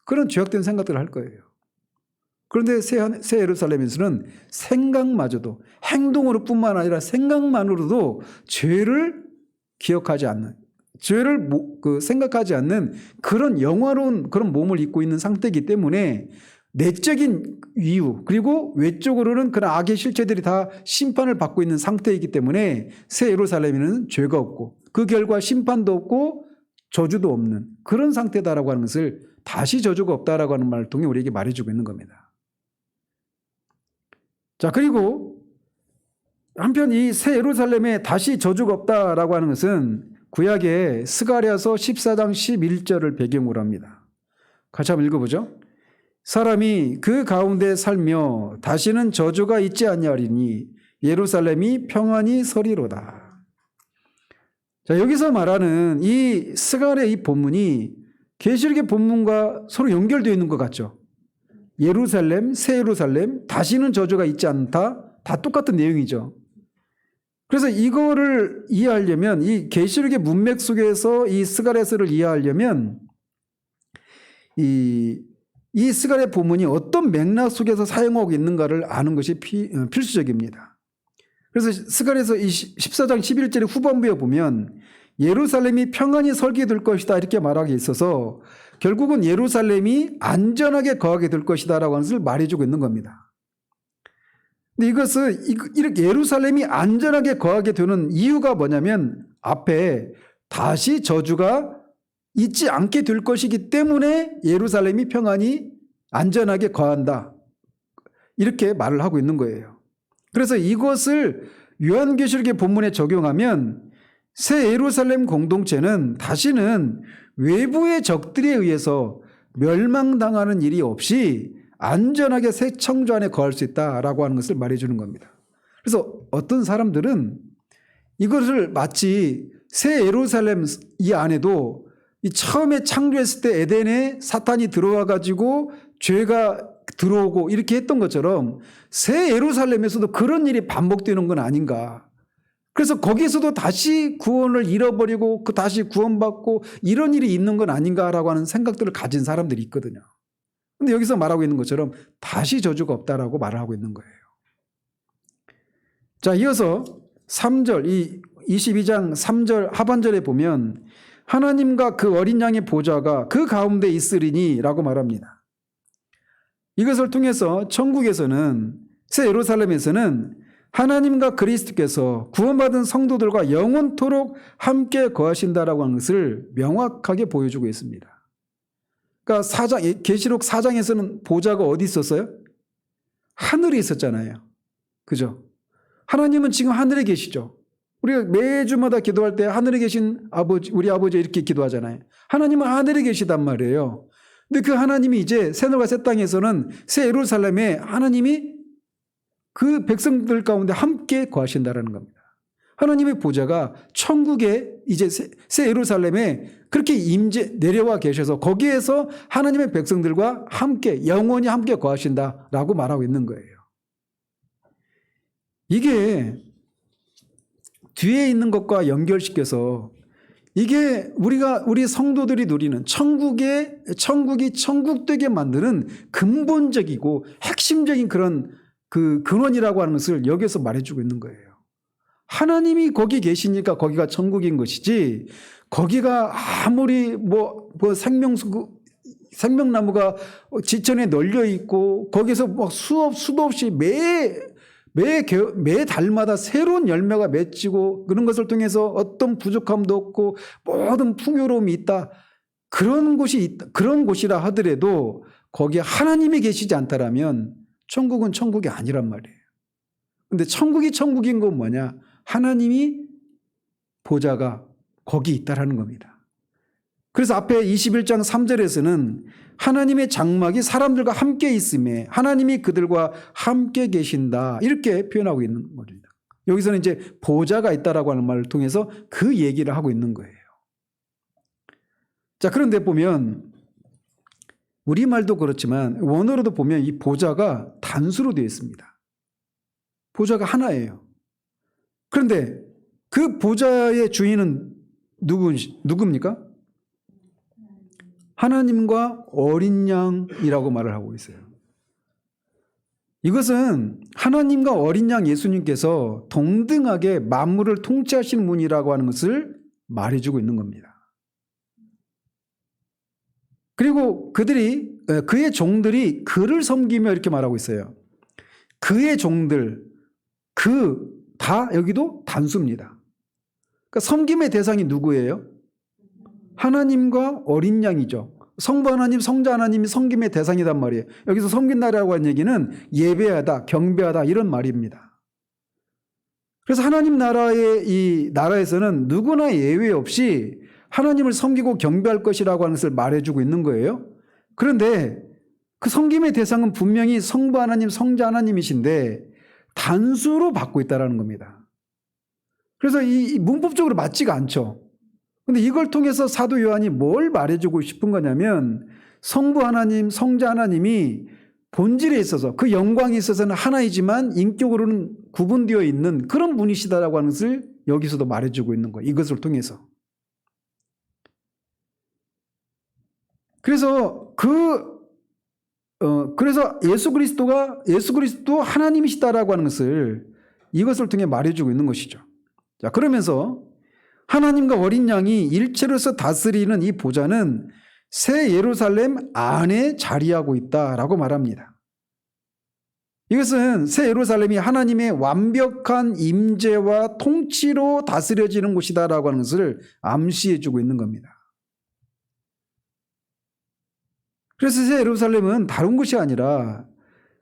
그런 죄악된 생각들을 할 거예요. 그런데 새 예루살렘에서는 생각마저도 행동으로 뿐만 아니라 생각만으로도 죄를 기억하지 않는 죄를 생각하지 않는 그런 영화로운 그런 몸을 입고 있는 상태이기 때문에 내적인 이유 그리고 외적으로는 그런 악의 실체들이 다 심판을 받고 있는 상태이기 때문에 새 예루살렘에는 죄가 없고 그 결과 심판도 없고 저주도 없는 그런 상태다라고 하는 것을 다시 저주가 없다라고 하는 말을 통해 우리에게 말해주고 있는 겁니다. 자, 그리고 한편 이 새 예루살렘에 다시 저주가 없다라고 하는 것은 구약의 스가랴서 14장 11절을 배경으로 합니다. 같이 한번 읽어보죠. 사람이 그 가운데 살며 다시는 저주가 있지 아니하리니 예루살렘이 평안히 서리로다. 자, 여기서 말하는 이 스가랴 이 본문이 계시록의 본문과 서로 연결되어 있는 것 같죠. 예루살렘, 새 예루살렘, 다시는 저주가 있지 않다. 다 똑같은 내용이죠. 그래서 이거를 이해하려면 이 계시록의 문맥 속에서 이 스가랴서를 이해하려면 이 스가랴 본문이 어떤 맥락 속에서 사용하고 있는가를 아는 것이 필수적입니다. 그래서 스가랴서 14장 11절의 후반부에 보면 예루살렘이 평안히 설게 될 것이다 이렇게 말하고 있어서 결국은 예루살렘이 안전하게 거하게 될 것이다라고 하는 것을 말해주고 있는 겁니다. 근데 이렇게 예루살렘이 안전하게 거하게 되는 이유가 뭐냐면 앞에 다시 저주가 있지 않게 될 것이기 때문에 예루살렘이 평안히 안전하게 거한다. 이렇게 말을 하고 있는 거예요. 그래서 이것을 요한계시록의 본문에 적용하면 새 예루살렘 공동체는 다시는 외부의 적들에 의해서 멸망당하는 일이 없이 안전하게 새 창조 안에 거할 수 있다라고 하는 것을 말해주는 겁니다. 그래서 어떤 사람들은 이것을 마치 새 예루살렘 이 안에도 이 처음에 창조했을 때 에덴에 사탄이 들어와 가지고 죄가 들어오고 이렇게 했던 것처럼 새 예루살렘에서도 그런 일이 반복되는 건 아닌가. 그래서 거기에서도 다시 구원을 잃어버리고 그 다시 구원받고 이런 일이 있는 건 아닌가라고 하는 생각들을 가진 사람들이 있거든요. 근데 여기서 말하고 있는 것처럼 다시 저주가 없다라고 말을 하고 있는 거예요. 자, 이어서 3절, 이 22장 3절 하반절에 보면 하나님과 그 어린 양의 보좌가 그 가운데 있으리니 라고 말합니다. 이것을 통해서 천국에서는, 새 예루살렘에서는 하나님과 그리스도께서 구원받은 성도들과 영원토록 함께 거하신다라고 하는 것을 명확하게 보여주고 있습니다. 그러니까 계시록 4장에서는 보좌가 어디 있었어요? 하늘에 있었잖아요. 그죠? 하나님은 지금 하늘에 계시죠. 우리가 매주마다 기도할 때 하늘에 계신 아버지, 우리 아버지 이렇게 기도하잖아요. 하나님은 하늘에 계시단 말이에요. 근데 그 하나님이 이제 새하늘과 새 땅에서는 새 예루살렘에 하나님이 그 백성들 가운데 함께 거하신다라는 겁니다. 하나님의 보좌가 천국에 이제 새 예루살렘에 그렇게 내려와 계셔서 거기에서 하나님의 백성들과 함께 영원히 함께 거하신다라고 말하고 있는 거예요. 이게 뒤에 있는 것과 연결시켜서 이게 우리 성도들이 누리는 천국이 천국되게 만드는 근본적이고 핵심적인 그런 그 근원이라고 하는 것을 여기서 말해주고 있는 거예요. 하나님이 거기 계시니까 거기가 천국인 것이지, 거기가 아무리 생명나무가 지천에 널려 있고 거기서 수도 없이 매 달마다 새로운 열매가 맺히고 그런 것을 통해서 어떤 부족함도 없고 모든 풍요로움이 있다. 그런 곳이라 하더라도 거기에 하나님이 계시지 않다라면 천국은 천국이 아니란 말이에요. 근데 천국이 천국인 건 뭐냐? 하나님이 보좌가 거기 있다라는 겁니다. 그래서 앞에 21장 3절에서는 하나님의 장막이 사람들과 함께 있음에 하나님이 그들과 함께 계신다 이렇게 표현하고 있는 겁니다. 여기서는 이제 보좌가 있다라고 하는 말을 통해서 그 얘기를 하고 있는 거예요. 자, 그런데 보면 우리말도 그렇지만 원어로도 보면 이 보좌가 단수로 되어 있습니다. 보좌가 하나예요. 그런데 그 보좌의 주인은 누굽니까? 하나님과 어린 양이라고 말을 하고 있어요. 이것은 하나님과 어린 양 예수님께서 동등하게 만물을 통치하시는 분이라고 하는 것을 말해주고 있는 겁니다. 그리고 그의 종들이 그를 섬기며 이렇게 말하고 있어요. 그의 종들, 다 여기도 단수입니다. 그러니까 섬김의 대상이 누구예요? 하나님과 어린 양이죠. 성부 하나님, 성자 하나님이 섬김의 대상이란 말이에요. 여기서 섬긴다라고 하는 얘기는 예배하다, 경배하다 이런 말입니다. 그래서 하나님 이 나라에서는 누구나 예외 없이 하나님을 섬기고 경배할 것이라고 하는 것을 말해주고 있는 거예요. 그런데 그 섬김의 대상은 분명히 성부 하나님, 성자 하나님이신데 단수로 받고 있다는 겁니다. 그래서 이 문법적으로 맞지가 않죠. 근데 이걸 통해서 사도 요한이 뭘 말해주고 싶은 거냐면 성부 하나님, 성자 하나님이 본질에 있어서 그 영광에 있어서는 하나이지만 인격으로는 구분되어 있는 그런 분이시다라고 하는 것을 여기서도 말해주고 있는 거예요. 이것을 통해서. 그래서 예수 그리스도 하나님이시다라고 하는 것을 이것을 통해 말해주고 있는 것이죠. 자, 그러면서 하나님과 어린 양이 일체로서 다스리는 이 보좌는 새 예루살렘 안에 자리하고 있다라고 말합니다. 이것은 새 예루살렘이 하나님의 완벽한 임재와 통치로 다스려지는 곳이다라고 하는 것을 암시해주고 있는 겁니다. 그래서 새 예루살렘은 다른 곳이 아니라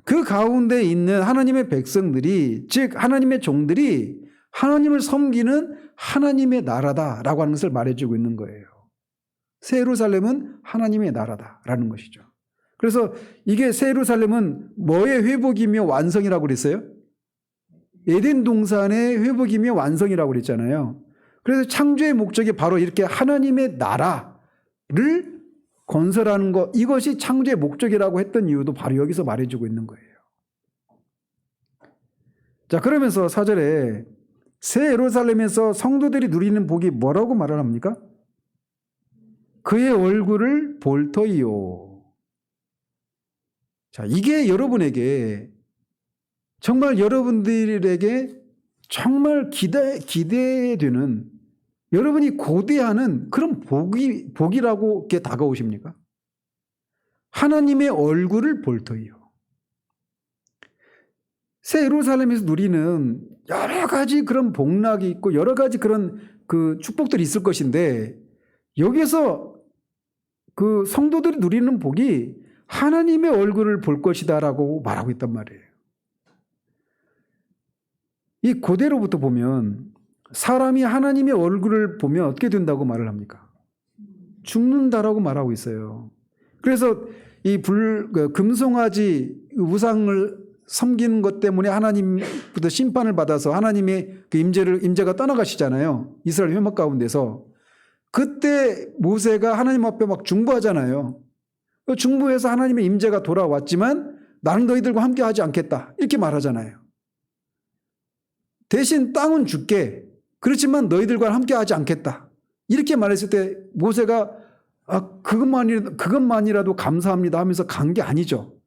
그 가운데 있는 하나님의 백성들이, 즉 하나님의 종들이 하나님을 섬기는 하나님의 나라다라고 하는 것을 말해주고 있는 거예요. 새 예루살렘은 하나님의 나라다라는 것이죠. 그래서 이게 새 예루살렘은 뭐의 회복이며 완성이라고 그랬어요? 에덴 동산의 회복이며 완성이라고 그랬잖아요. 그래서 창조의 목적이 바로 이렇게 하나님의 나라를 건설하는 것, 이것이 창조의 목적이라고 했던 이유도 바로 여기서 말해주고 있는 거예요. 자, 그러면서 4절에 새 예루살렘에서 성도들이 누리는 복이 뭐라고 말을 합니까? 그의 얼굴을 볼 터이요. 자, 이게 여러분에게 정말 여러분들에게 정말 기대되는, 여러분이 고대하는 그런 복이라고 이렇게 다가오십니까? 하나님의 얼굴을 볼 터이요. 새 예루살렘에서 누리는 여러 가지 그런 복락이 있고 여러 가지 그런 그 축복들이 있을 것인데, 여기서 그 성도들이 누리는 복이 하나님의 얼굴을 볼 것이다라고 말하고 있단 말이에요. 이 고대로부터 보면 사람이 하나님의 얼굴을 보면 어떻게 된다고 말을 합니까? 죽는다라고 말하고 있어요. 그래서 이 금송아지 우상을 섬기는 것 때문에 하나님부터 심판을 받아서 하나님의 그 임재가 떠나가시잖아요. 이스라엘 회막 가운데서. 그때 모세가 하나님 앞에 막 중보하잖아요. 중보해서 하나님의 임재가 돌아왔지만 나는 너희들과 함께 하지 않겠다, 이렇게 말하잖아요. 대신 땅은 줄게, 그렇지만 너희들과 함께 하지 않겠다, 이렇게 말했을 때 모세가 그것만이라도 감사합니다 하면서 간 게 아니죠.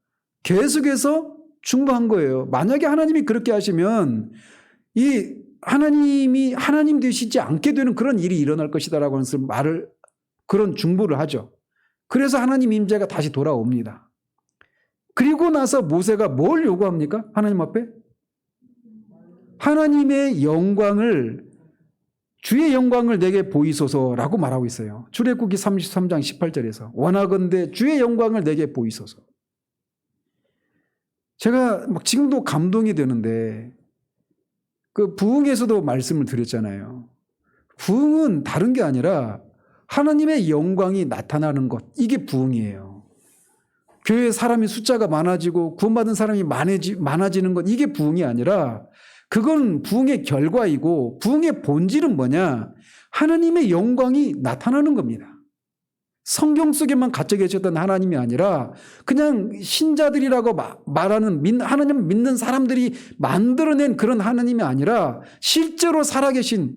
계속해서 중보한 거예요. 만약에 하나님이 그렇게 하시면 이 하나님이 하나님 되시지 않게 되는 그런 일이 일어날 것이다라고 하면서 그런 중보를 하죠. 그래서 하나님 임재가 다시 돌아옵니다. 그리고 나서 모세가 뭘 요구합니까? 하나님 앞에? 하나님의 영광을, 주의 영광을 내게 보이소서라고 말하고 있어요. 출애굽기 33장 18절에서 원하건대 주의 영광을 내게 보이소서. 제가 막 지금도 감동이 되는데, 그 부흥에서도 말씀을 드렸잖아요. 부흥은 다른 게 아니라 하나님의 영광이 나타나는 것, 이게 부흥이에요. 교회에 사람이 숫자가 많아지고 구원받은 사람이 많아지는 것, 이게 부흥이 아니라 그건 부흥의 결과이고, 부흥의 본질은 뭐냐? 하나님의 영광이 나타나는 겁니다. 성경 속에만 갇혀 계셨던 하나님이 아니라 그냥 신자들이라고 말하는 하나님 믿는 사람들이 만들어낸 그런 하나님이 아니라 실제로 살아계신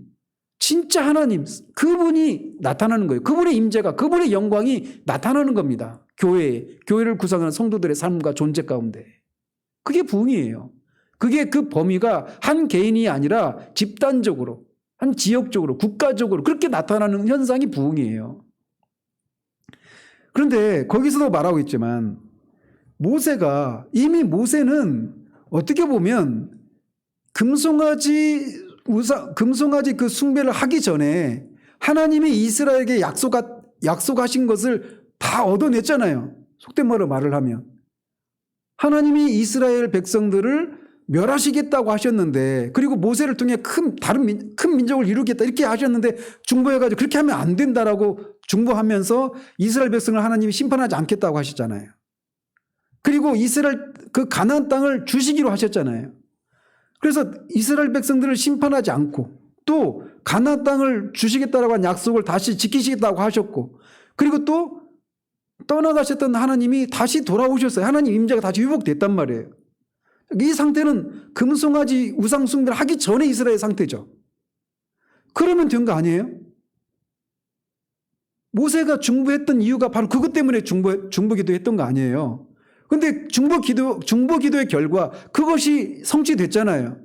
진짜 하나님, 그분이 나타나는 거예요. 그분의 임재가, 그분의 영광이 나타나는 겁니다. 교회를 구성하는 성도들의 삶과 존재 가운데. 그게 부흥이에요. 그게 그 범위가 한 개인이 아니라 집단적으로, 한 지역적으로, 국가적으로 그렇게 나타나는 현상이 부흥이에요. 그런데 거기서도 말하고 있지만 모세는 어떻게 보면 금송아지 그 숭배를 하기 전에 하나님이 이스라엘에게 약속하신 것을 다 얻어냈잖아요. 속된 말을 하면 하나님이 이스라엘 백성들을 멸하시겠다고 하셨는데, 그리고 모세를 통해 큰 민족을 이루겠다 이렇게 하셨는데 중보해가지고 그렇게 하면 안 된다라고 중보하면서 이스라엘 백성을 하나님이 심판하지 않겠다고 하셨잖아요. 그리고 이스라엘 그 가나안 땅을 주시기로 하셨잖아요. 그래서 이스라엘 백성들을 심판하지 않고 또 가나안 땅을 주시겠다라고 한 약속을 다시 지키시겠다고 하셨고, 그리고 또 떠나가셨던 하나님이 다시 돌아오셨어요. 하나님 임재가 다시 회복됐단 말이에요. 이 상태는 금송아지 우상 숭배를 하기 전에 이스라엘 상태죠. 그러면 된 거 아니에요? 모세가 중보했던 이유가 바로 그것 때문에 중보기도 했던 거 아니에요? 근데 중보기도의 결과 그것이 성취됐잖아요.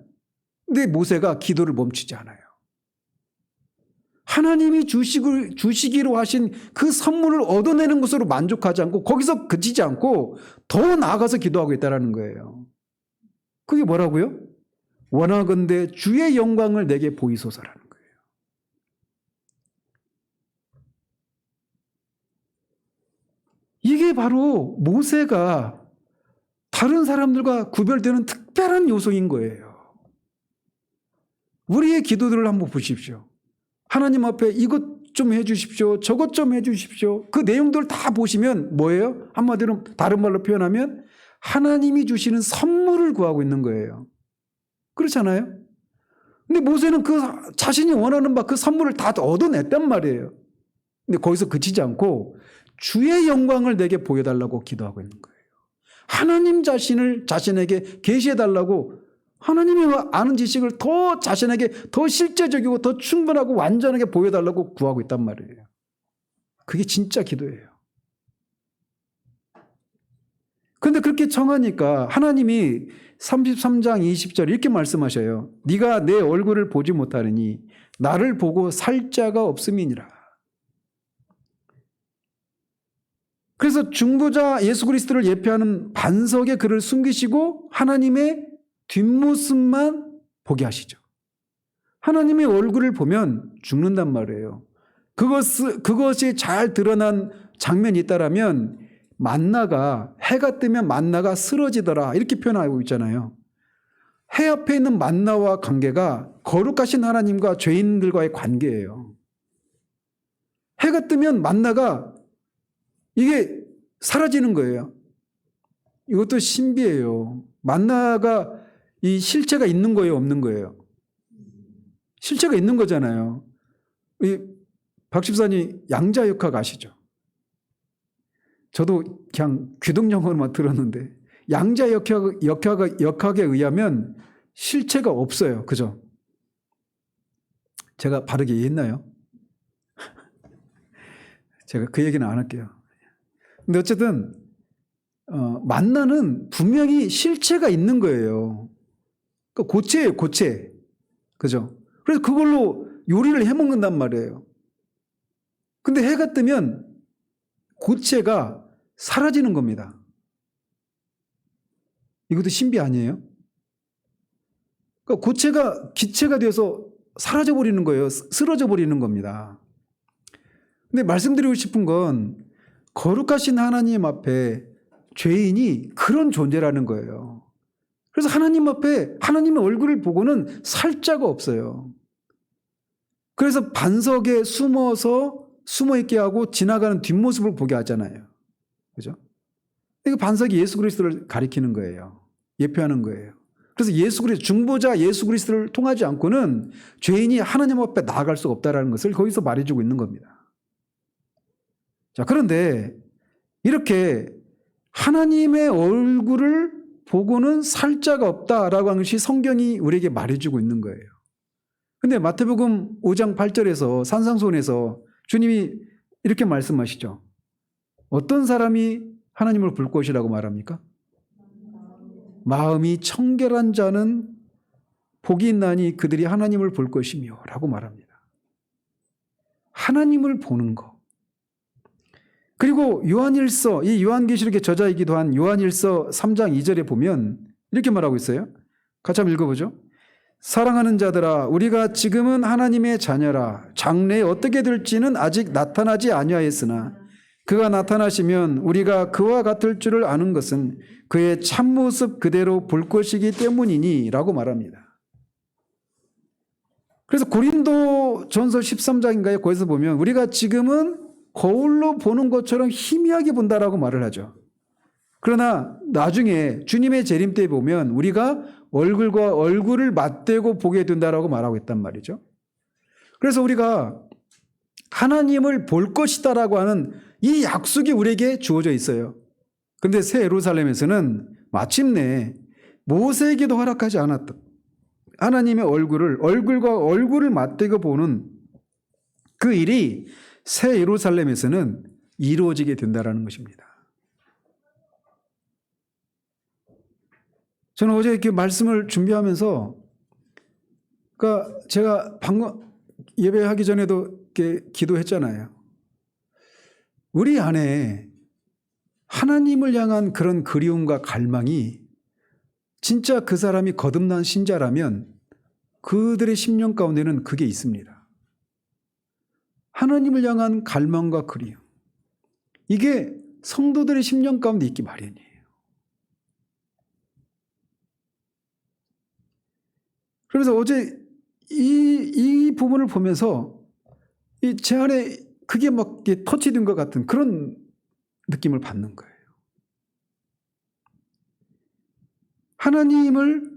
근데 모세가 기도를 멈추지 않아요. 하나님이 주시기로 하신 그 선물을 얻어내는 것으로 만족하지 않고 거기서 그치지 않고 더 나아가서 기도하고 있다는 거예요. 그게 뭐라고요? 원하건대 주의 영광을 내게 보이소서라는 거예요. 이게 바로 모세가 다른 사람들과 구별되는 특별한 요소인 거예요. 우리의 기도들을 한번 보십시오. 하나님 앞에 이것 좀 해주십시오. 저것 좀 해주십시오. 그 내용들 다 보시면 뭐예요? 한마디로 다른 말로 표현하면 하나님이 주시는 선물을 구하고 있는 거예요. 그렇잖아요? 근데 모세는 그 자신이 원하는 바 그 선물을 다 얻어냈단 말이에요. 근데 거기서 그치지 않고 주의 영광을 내게 보여달라고 기도하고 있는 거예요. 하나님 자신을 자신에게 계시해달라고 하나님이 아는 지식을 더 자신에게 더 실제적이고 더 충분하고 완전하게 보여달라고 구하고 있단 말이에요. 그게 진짜 기도예요. 그런데 그렇게 청하니까 하나님이 33장 20절 이렇게 말씀하셔요. 네가 내 얼굴을 보지 못하느니 나를 보고 살 자가 없음이니라. 그래서 중보자 예수 그리스도를 예표하는 반석에 그를 숨기시고 하나님의 뒷모습만 보게 하시죠. 하나님의 얼굴을 보면 죽는단 말이에요. 그것이 잘 드러난 장면이 있다라면 만나가 해가 뜨면 만나가 쓰러지더라 이렇게 표현하고 있잖아요. 해 앞에 있는 만나와 관계가 거룩하신 하나님과 죄인들과의 관계예요. 해가 뜨면 만나가 이게 사라지는 거예요. 이것도 신비해요. 만나가 이 실체가 있는 거예요, 없는 거예요? 실체가 있는 거잖아요. 박 집사님 양자역학 아시죠? 저도 그냥 귀동용어로만 들었는데 양자역학에 의하면 실체가 없어요. 그죠? 제가 바르게 이해했나요? 제가 그 얘기는 안 할게요. 근데 어쨌든 만나는 분명히 실체가 있는 거예요. 그러니까 고체예요, 고체. 그죠? 그래서 그걸로 요리를 해먹는단 말이에요. 근데 해가 뜨면 고체가 사라지는 겁니다. 이것도 신비 아니에요? 그러니까 고체가 기체가 되어서 사라져버리는 거예요. 쓰러져 버리는 겁니다. 근데 말씀드리고 싶은 건 거룩하신 하나님 앞에 죄인이 그런 존재라는 거예요. 그래서 하나님 앞에 하나님의 얼굴을 보고는 살 자가 없어요. 그래서 반석에 숨어 있게 하고 지나가는 뒷모습을 보게 하잖아요. 그죠? 그 반석이 예수 그리스도를 가리키는 거예요. 예표하는 거예요. 그래서 중보자 예수 그리스도를 통하지 않고는 죄인이 하나님 앞에 나아갈 수가 없다는 것을 거기서 말해주고 있는 겁니다. 자, 그런데 이렇게 하나님의 얼굴을 보고는 살 자가 없다라고 하는 것이 성경이 우리에게 말해주고 있는 거예요. 근데 마태복음 5장 8절에서 산상수훈에서 주님이 이렇게 말씀하시죠. 어떤 사람이 하나님을 볼 것이라고 말합니까? 마음이 청결한 자는 복이 있나니 그들이 하나님을 볼 것이며 라고 말합니다. 하나님을 보는 것. 그리고 요한일서, 이 요한계시록의 저자이기도 한 요한일서 3장 2절에 보면 이렇게 말하고 있어요. 같이 한번 읽어보죠. 사랑하는 자들아 우리가 지금은 하나님의 자녀라. 장래에 어떻게 될지는 아직 나타나지 아니하였으나 그가 나타나시면 우리가 그와 같을 줄을 아는 것은 그의 참모습 그대로 볼 것이기 때문이니 라고 말합니다. 그래서 고린도전서 13장인가요? 거기서 보면 우리가 지금은 거울로 보는 것처럼 희미하게 본다라고 말을 하죠. 그러나 나중에 주님의 재림 때 보면 우리가 얼굴과 얼굴을 맞대고 보게 된다라고 말하고 있단 말이죠. 그래서 우리가 하나님을 볼 것이다라고 하는 이 약속이 우리에게 주어져 있어요. 그런데 새 예루살렘에서는 마침내 모세에게도 허락하지 않았던 하나님의 얼굴과 얼굴을 맞대고 보는 그 일이 새 예루살렘에서는 이루어지게 된다는 것입니다. 저는 어제 이렇게 말씀을 준비하면서 그러니까 제가 방금 예배하기 전에도 이렇게 기도했잖아요. 우리 안에 하나님을 향한 그런 그리움과 갈망이 진짜 그 사람이 거듭난 신자라면 그들의 심령 가운데는 그게 있습니다. 하나님을 향한 갈망과 그리움. 이게 성도들의 심령 가운데 있기 마련이에요. 그래서 어제 이 부분을 보면서 제 안에 그게 막 터치된 것 같은 그런 느낌을 받는 거예요. 하나님을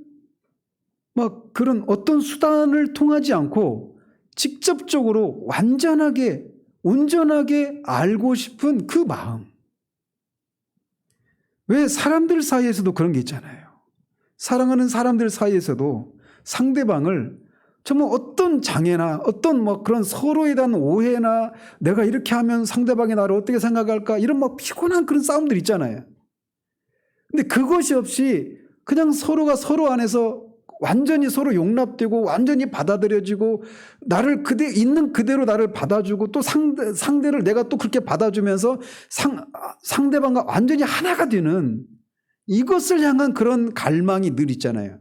막 그런 어떤 수단을 통하지 않고 직접적으로 완전하게 온전하게 알고 싶은 그 마음. 왜 사람들 사이에서도 그런 게 있잖아요. 사랑하는 사람들 사이에서도 상대방을 정말 어떤 장애나 어떤 뭐 그런 서로에 대한 오해나 내가 이렇게 하면 상대방이 나를 어떻게 생각할까 이런 막 피곤한 그런 싸움들 있잖아요. 근데 그것이 없이 그냥 서로가 서로 안에서 완전히 서로 용납되고 완전히 받아들여지고 나를 있는 그대로 나를 받아주고 또 상대를 내가 또 그렇게 받아주면서 상대방과 완전히 하나가 되는 이것을 향한 그런 갈망이 늘 있잖아요.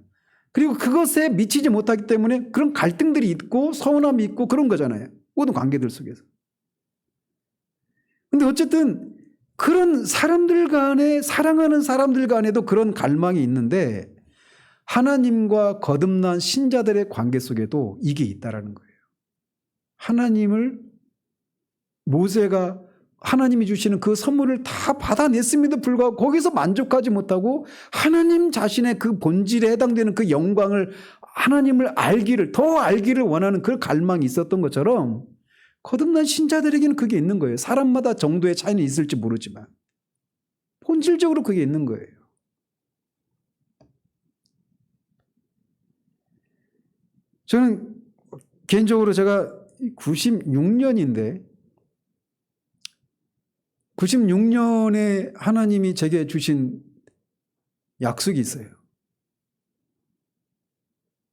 그리고 그것에 미치지 못하기 때문에 그런 갈등들이 있고 서운함이 있고 그런 거잖아요. 모든 관계들 속에서. 근데 어쨌든 그런 사람들 간에 사랑하는 사람들 간에도 그런 갈망이 있는데 하나님과 거듭난 신자들의 관계 속에도 이게 있다라는 거예요. 하나님을 모세가 하나님이 주시는 그 선물을 다 받아냈음에도 불구하고 거기서 만족하지 못하고 하나님 자신의 그 본질에 해당되는 그 영광을 하나님을 더 알기를 원하는 그 갈망이 있었던 것처럼 거듭난 신자들에게는 그게 있는 거예요. 사람마다 정도의 차이는 있을지 모르지만 본질적으로 그게 있는 거예요. 저는 개인적으로 제가 96년인데 96년에 하나님이 제게 주신 약속이 있어요.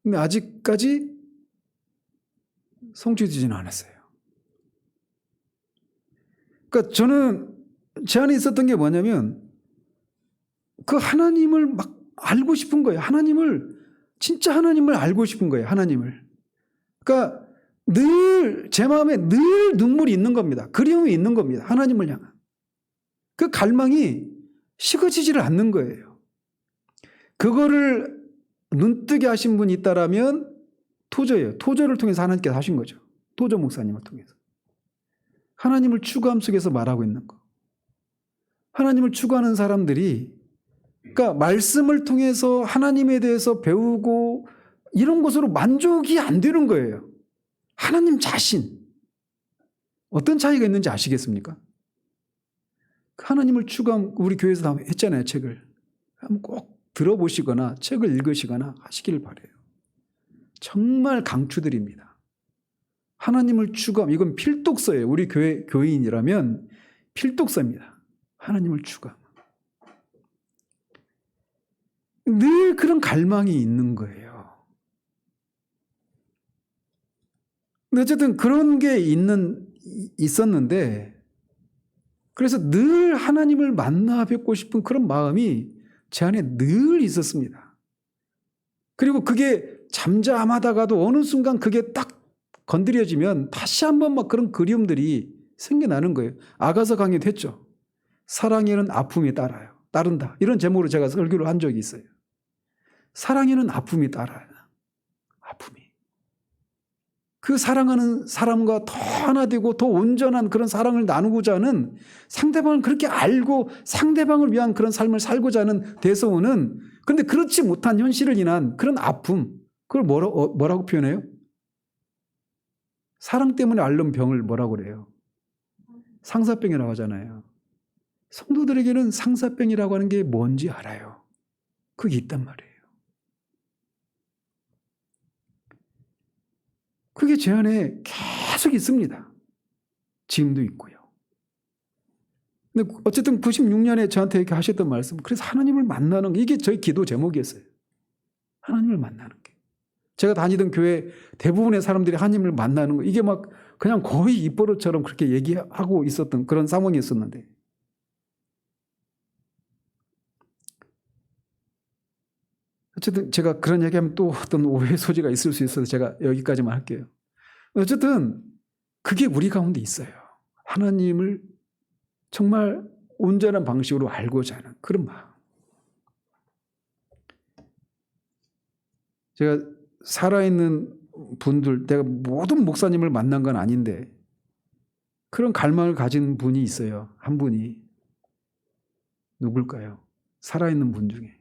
근데 아직까지 성취되지는 않았어요. 그러니까 저는 제 안에 있었던 게 뭐냐면 그 하나님을 막 알고 싶은 거예요. 진짜 하나님을 알고 싶은 거예요. 하나님을. 그러니까 늘 제 마음에 늘 눈물이 있는 겁니다. 그리움이 있는 겁니다. 하나님을 향한. 그 갈망이 식어지지를 않는 거예요. 그거를 눈뜨게 하신 분이 있다라면 토저예요. 토저를 통해서 하나님께서 하신 거죠. 토저 목사님을 통해서. 하나님을 추구함 속에서 말하고 있는 거. 하나님을 추구하는 사람들이 그러니까 말씀을 통해서 하나님에 대해서 배우고 이런 것으로 만족이 안 되는 거예요. 하나님 자신. 어떤 차이가 있는지 아시겠습니까? 하나님을 추구함 우리 교회에서 했잖아요. 책을. 한번 꼭 들어보시거나 책을 읽으시거나 하시기를 바라요. 정말 강추드립니다. 하나님을 추구함. 이건 필독서예요. 우리 교인이라면 필독서입니다. 하나님을 추구함. 늘 그런 갈망이 있는 거예요. 근데 어쨌든 그런 게 있었는데 그래서 늘 하나님을 만나 뵙고 싶은 그런 마음이 제 안에 늘 있었습니다. 그리고 그게 잠잠하다가도 어느 순간 그게 딱 건드려지면 다시 한번 막 그런 그리움들이 생겨나는 거예요. 아가서 강의도 했죠. 사랑에는 아픔이 따른다. 이런 제목으로 제가 설교를 한 적이 있어요. 사랑에는 아픔이 따라요. 아픔이. 그 사랑하는 사람과 더 하나 되고 더 온전한 그런 사랑을 나누고자 하는 상대방을 그렇게 알고 상대방을 위한 그런 삶을 살고자 하는 대소원은 그런데 그렇지 못한 현실을 인한 그런 아픔 그걸 뭐라고 표현해요? 사랑 때문에 앓는 병을 뭐라고 그래요? 상사병이라고 하잖아요. 성도들에게는 상사병이라고 하는 게 뭔지 알아요. 그게 있단 말이에요. 그게 제 안에 계속 있습니다. 지금도 있고요. 근데 어쨌든 96년에 저한테 이렇게 하셨던 말씀, 그래서 하나님을 만나는 게 이게 저희 기도 제목이었어요. 하나님을 만나는 게. 제가 다니던 교회 대부분의 사람들이 하나님을 만나는 거, 이게 막 그냥 거의 입버릇처럼 그렇게 얘기하고 있었던 그런 상황이었었는데. 어쨌든 제가 그런 얘기하면 또 어떤 오해 소지가 있을 수 있어서 제가 여기까지만 할게요. 어쨌든 그게 우리 가운데 있어요. 하나님을 정말 온전한 방식으로 알고자 하는 그런 마음. 제가 살아있는 분들, 내가 모든 목사님을 만난 건 아닌데 그런 갈망을 가진 분이 있어요. 한 분이. 누굴까요? 살아있는 분 중에.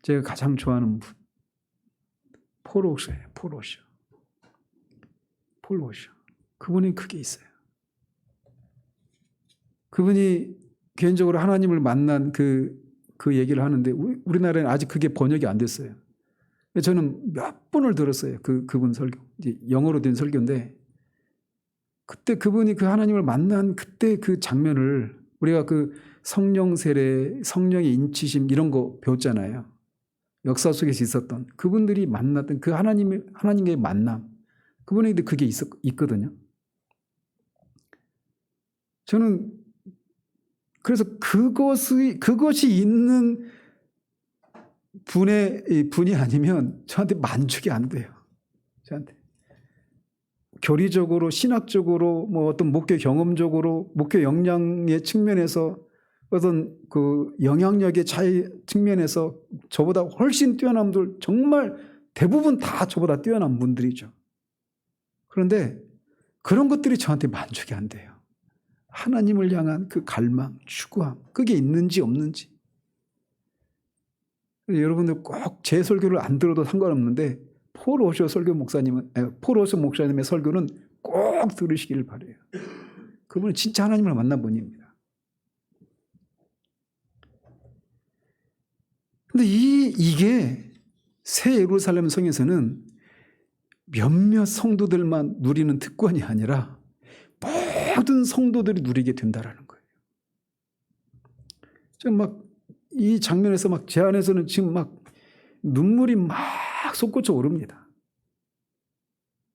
제가 가장 좋아하는 분. 폴 오셔예요. 폴 오셔. 폴 오셔. 그분이 그게 있어요. 그분이 개인적으로 하나님을 만난 그 얘기를 하는데 우리나라에는 아직 그게 번역이 안 됐어요. 저는 몇 번을 들었어요. 그분 설교. 이제 영어로 된 설교인데 그때 그분이 그 하나님을 만난 그때 그 장면을 우리가 그 성령 세례, 성령의 인치심 이런 거 배웠잖아요. 역사 속에서 있었던 그분들이 만났던 그 하나님의 만남. 그분에게 그게 있거든요. 저는 그래서 그것이 있는 분이 아니면 저한테 만족이 안 돼요. 저한테. 교리적으로, 신학적으로, 뭐 어떤 목회 경험적으로, 목회 역량의 측면에서 어떤 그 영향력의 차이 측면에서 저보다 훨씬 뛰어난 분들, 정말 대부분 다 저보다 뛰어난 분들이죠. 그런데 그런 것들이 저한테 만족이 안 돼요. 하나님을 향한 그 갈망, 추구함, 그게 있는지 없는지. 여러분들 꼭 제 설교를 안 들어도 상관없는데 폴 오셔 목사님의 설교는 꼭 들으시기를 바라요. 그분은 진짜 하나님을 만난 분입니다. 근데 이게 새 예루살렘 성에서는 몇몇 성도들만 누리는 특권이 아니라 모든 성도들이 누리게 된다라는 거예요. 지금 막 이 장면에서 막 제 안에서는 지금 막 눈물이 막 솟구쳐 오릅니다.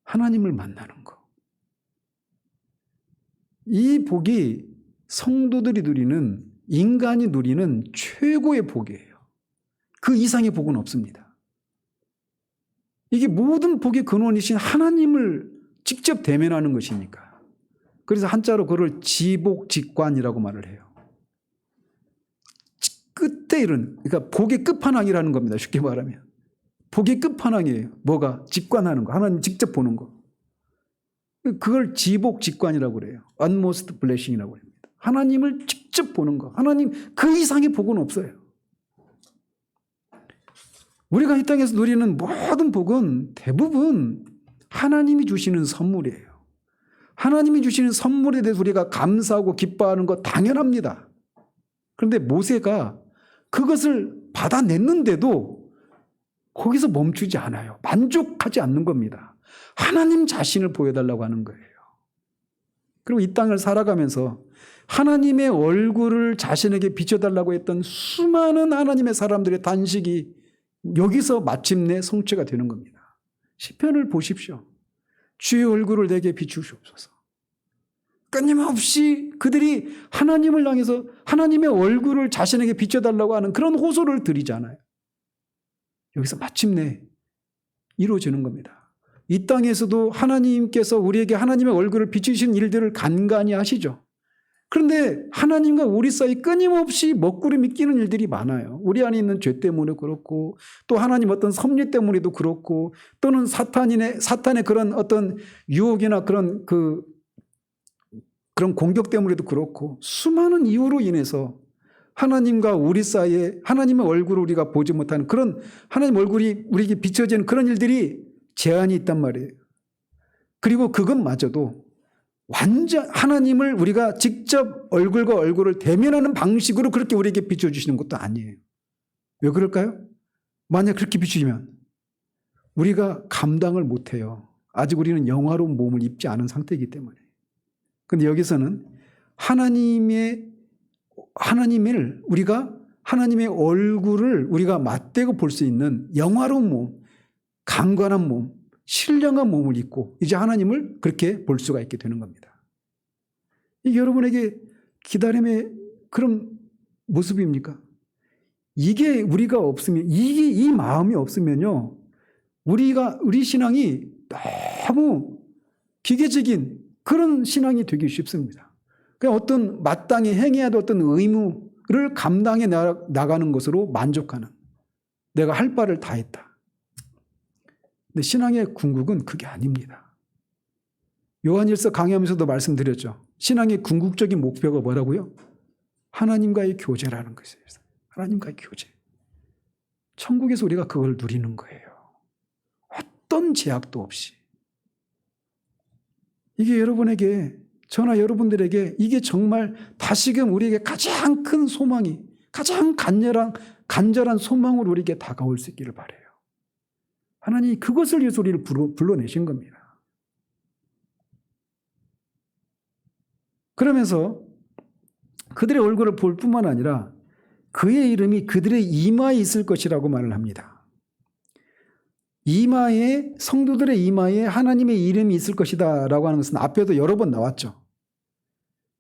하나님을 만나는 거. 이 복이 성도들이 누리는, 인간이 누리는 최고의 복이에요. 그 이상의 복은 없습니다. 이게 모든 복의 근원이신 하나님을 직접 대면하는 것이니까. 그래서 한자로 그걸 지복직관이라고 말을 해요. 끝에 이른, 그러니까 복의 끝판왕이라는 겁니다. 쉽게 말하면. 복의 끝판왕이에요. 뭐가? 직관하는 거. 하나님 직접 보는 거. 그걸 지복직관이라고 그래요. utmost blessing이라고 합니다. 하나님을 직접 보는 거. 하나님 그 이상의 복은 없어요. 우리가 이 땅에서 누리는 모든 복은 대부분 하나님이 주시는 선물이에요. 하나님이 주시는 선물에 대해서 우리가 감사하고 기뻐하는 거 당연합니다. 그런데 모세가 그것을 받아냈는데도 거기서 멈추지 않아요. 만족하지 않는 겁니다. 하나님 자신을 보여달라고 하는 거예요. 그리고 이 땅을 살아가면서 하나님의 얼굴을 자신에게 비춰달라고 했던 수많은 하나님의 사람들의 단식이 여기서 마침내 성취가 되는 겁니다. 시편을 보십시오. 주의 얼굴을 내게 비추시옵소서. 끊임없이 그들이 하나님을 향해서 하나님의 얼굴을 자신에게 비춰달라고 하는 그런 호소를 드리잖아요. 여기서 마침내 이루어지는 겁니다. 이 땅에서도 하나님께서 우리에게 하나님의 얼굴을 비추신 일들을 간간히 하시죠. 그런데 하나님과 우리 사이 끊임없이 먹구름이 끼는 일들이 많아요. 우리 안에 있는 죄 때문에 그렇고 또 하나님 어떤 섭리 때문에도 그렇고 또는 사탄의 그런 어떤 유혹이나 그런 공격 때문에도 그렇고 수많은 이유로 인해서 하나님과 우리 사이에 하나님의 얼굴을 우리가 보지 못하는 그런 하나님 얼굴이 우리에게 비춰지는 그런 일들이 제한이 있단 말이에요. 그리고 그것마저도 완전 하나님을 우리가 직접 얼굴과 얼굴을 대면하는 방식으로 그렇게 우리에게 비춰주시는 것도 아니에요. 왜 그럴까요? 만약 그렇게 비추시면 우리가 감당을 못해요. 아직 우리는 영화로운 몸을 입지 않은 상태이기 때문에. 그런데 여기서는 하나님의 얼굴을 우리가 맞대고 볼 수 있는 영화로운 몸, 강건한 몸, 신령한 몸을 입고 이제 하나님을 그렇게 볼 수가 있게 되는 겁니다. 이게 여러분에게 기다림의 그런 모습입니까? 이게 우리가 없으면, 이 마음이 없으면요, 우리 신앙이 너무 기계적인 그런 신앙이 되기 쉽습니다. 그냥 어떤 마땅히 행해야 될 어떤 의무를 감당해 나가는 것으로 만족하는, 내가 할 바를 다 했다. 근데 신앙의 궁극은 그게 아닙니다. 요한일서 강의하면서도 말씀드렸죠. 신앙의 궁극적인 목표가 뭐라고요? 하나님과의 교제라는 것이에요. 하나님과의 교제. 천국에서 우리가 그걸 누리는 거예요. 어떤 제약도 없이. 이게 여러분에게, 저나 여러분들에게 이게 정말 다시금 우리에게 가장 큰 소망이, 가장 간절한 소망으로 우리에게 다가올 수 있기를 바라요. 하나님이 그것을 위해서 우리를 불러내신 겁니다. 그러면서 그들의 얼굴을 볼 뿐만 아니라 그의 이름이 그들의 이마에 있을 것이라고 말을 합니다. 이마에, 성도들의 이마에 하나님의 이름이 있을 것이다 라고 하는 것은 앞에도 여러 번 나왔죠.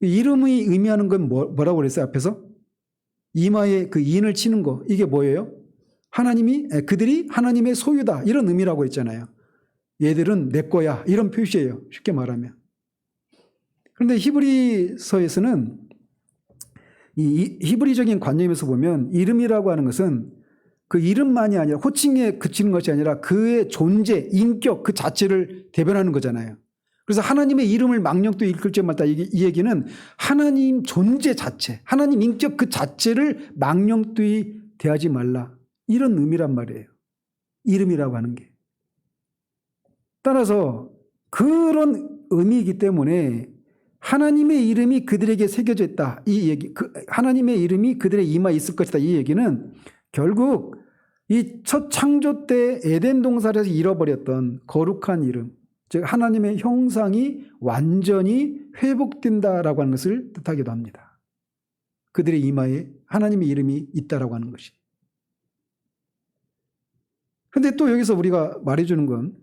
이름이 의미하는 건 뭐라고 그랬어요? 앞에서? 이마에 그 인을 치는 거, 이게 뭐예요? 그들이 하나님의 소유다, 이런 의미라고 했잖아요. 얘들은 내 거야, 이런 표시예요. 쉽게 말하면. 그런데 히브리서에서는 이 히브리적인 관념에서 보면 이름이라고 하는 것은 그 이름만이 아니라 호칭에 그치는 것이 아니라 그의 존재, 인격 그 자체를 대변하는 거잖아요. 그래서 하나님의 이름을 망령되이 일컬 때마다 이 얘기는 하나님 존재 자체, 하나님 인격 그 자체를 망령되이 대하지 말라, 이런 의미란 말이에요. 이름이라고 하는 게. 따라서 그런 의미이기 때문에 하나님의 이름이 그들에게 새겨져 있다, 이 얘기, 하나님의 이름이 그들의 이마에 있을 것이다, 이 얘기는 결국 이 첫 창조 때 에덴 동산에서 잃어버렸던 거룩한 이름, 즉 하나님의 형상이 완전히 회복된다라고 하는 것을 뜻하기도 합니다. 그들의 이마에 하나님의 이름이 있다라고 하는 것이. 그런데 또 여기서 우리가 말해주는 건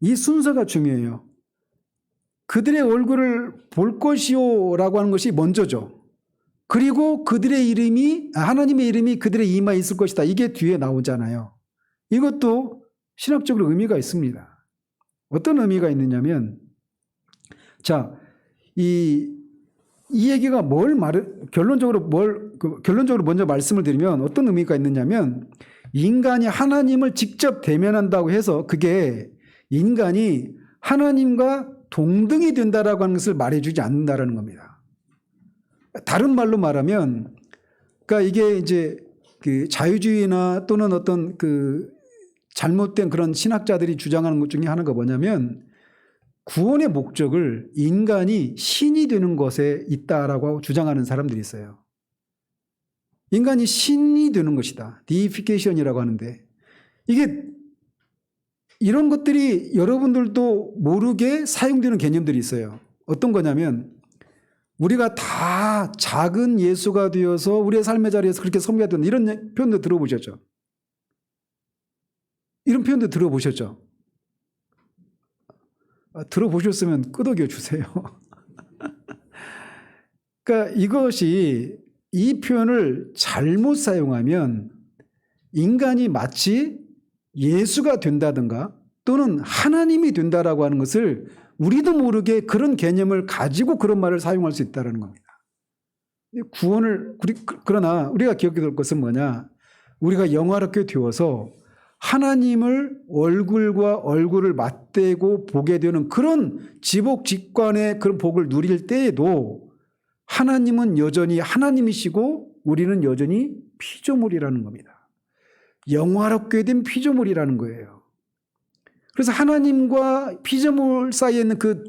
이 순서가 중요해요. 그들의 얼굴을 볼 것이요 라고 하는 것이 먼저죠. 그리고 그들의 이름이, 하나님의 이름이 그들의 이마에 있을 것이다, 이게 뒤에 나오잖아요. 이것도 신학적으로 의미가 있습니다. 어떤 의미가 있느냐면, 자, 이 얘기가 결론적으로 먼저 말씀을 드리면 어떤 의미가 있느냐면, 인간이 하나님을 직접 대면한다고 해서 그게 인간이 하나님과 동등이 된다라고 하는 것을 말해주지 않는다라는 겁니다. 다른 말로 말하면, 그러니까 이게 이제 그 자유주의나 또는 어떤 그 잘못된 그런 신학자들이 주장하는 것 중에 하나가 뭐냐면, 구원의 목적을 인간이 신이 되는 것에 있다라고 주장하는 사람들이 있어요. 인간이 신이 되는 것이다, 디이피케이션이라고 하는데, 이게 이런 것들이 여러분들도 모르게 사용되는 개념들이 있어요. 어떤 거냐면, 우리가 다 작은 예수가 되어서 우리의 삶의 자리에서 그렇게 섬겨야 된다, 이런 표현도 들어보셨죠? 이런 표현도 들어보셨죠? 들어보셨으면 끄덕여 주세요. 그러니까 이것이, 이 표현을 잘못 사용하면 인간이 마치 예수가 된다든가 또는 하나님이 된다라고 하는 것을 우리도 모르게 그런 개념을 가지고 그런 말을 사용할 수 있다는 겁니다. 그러나 우리가 기억해야 될 것은 뭐냐? 우리가 영화롭게 되어서 하나님을 얼굴과 얼굴을 맞대고 보게 되는 그런 지복직관의 그런 복을 누릴 때에도 하나님은 여전히 하나님이시고 우리는 여전히 피조물이라는 겁니다. 영화롭게 된 피조물이라는 거예요. 그래서 하나님과 피조물 사이에 있는 그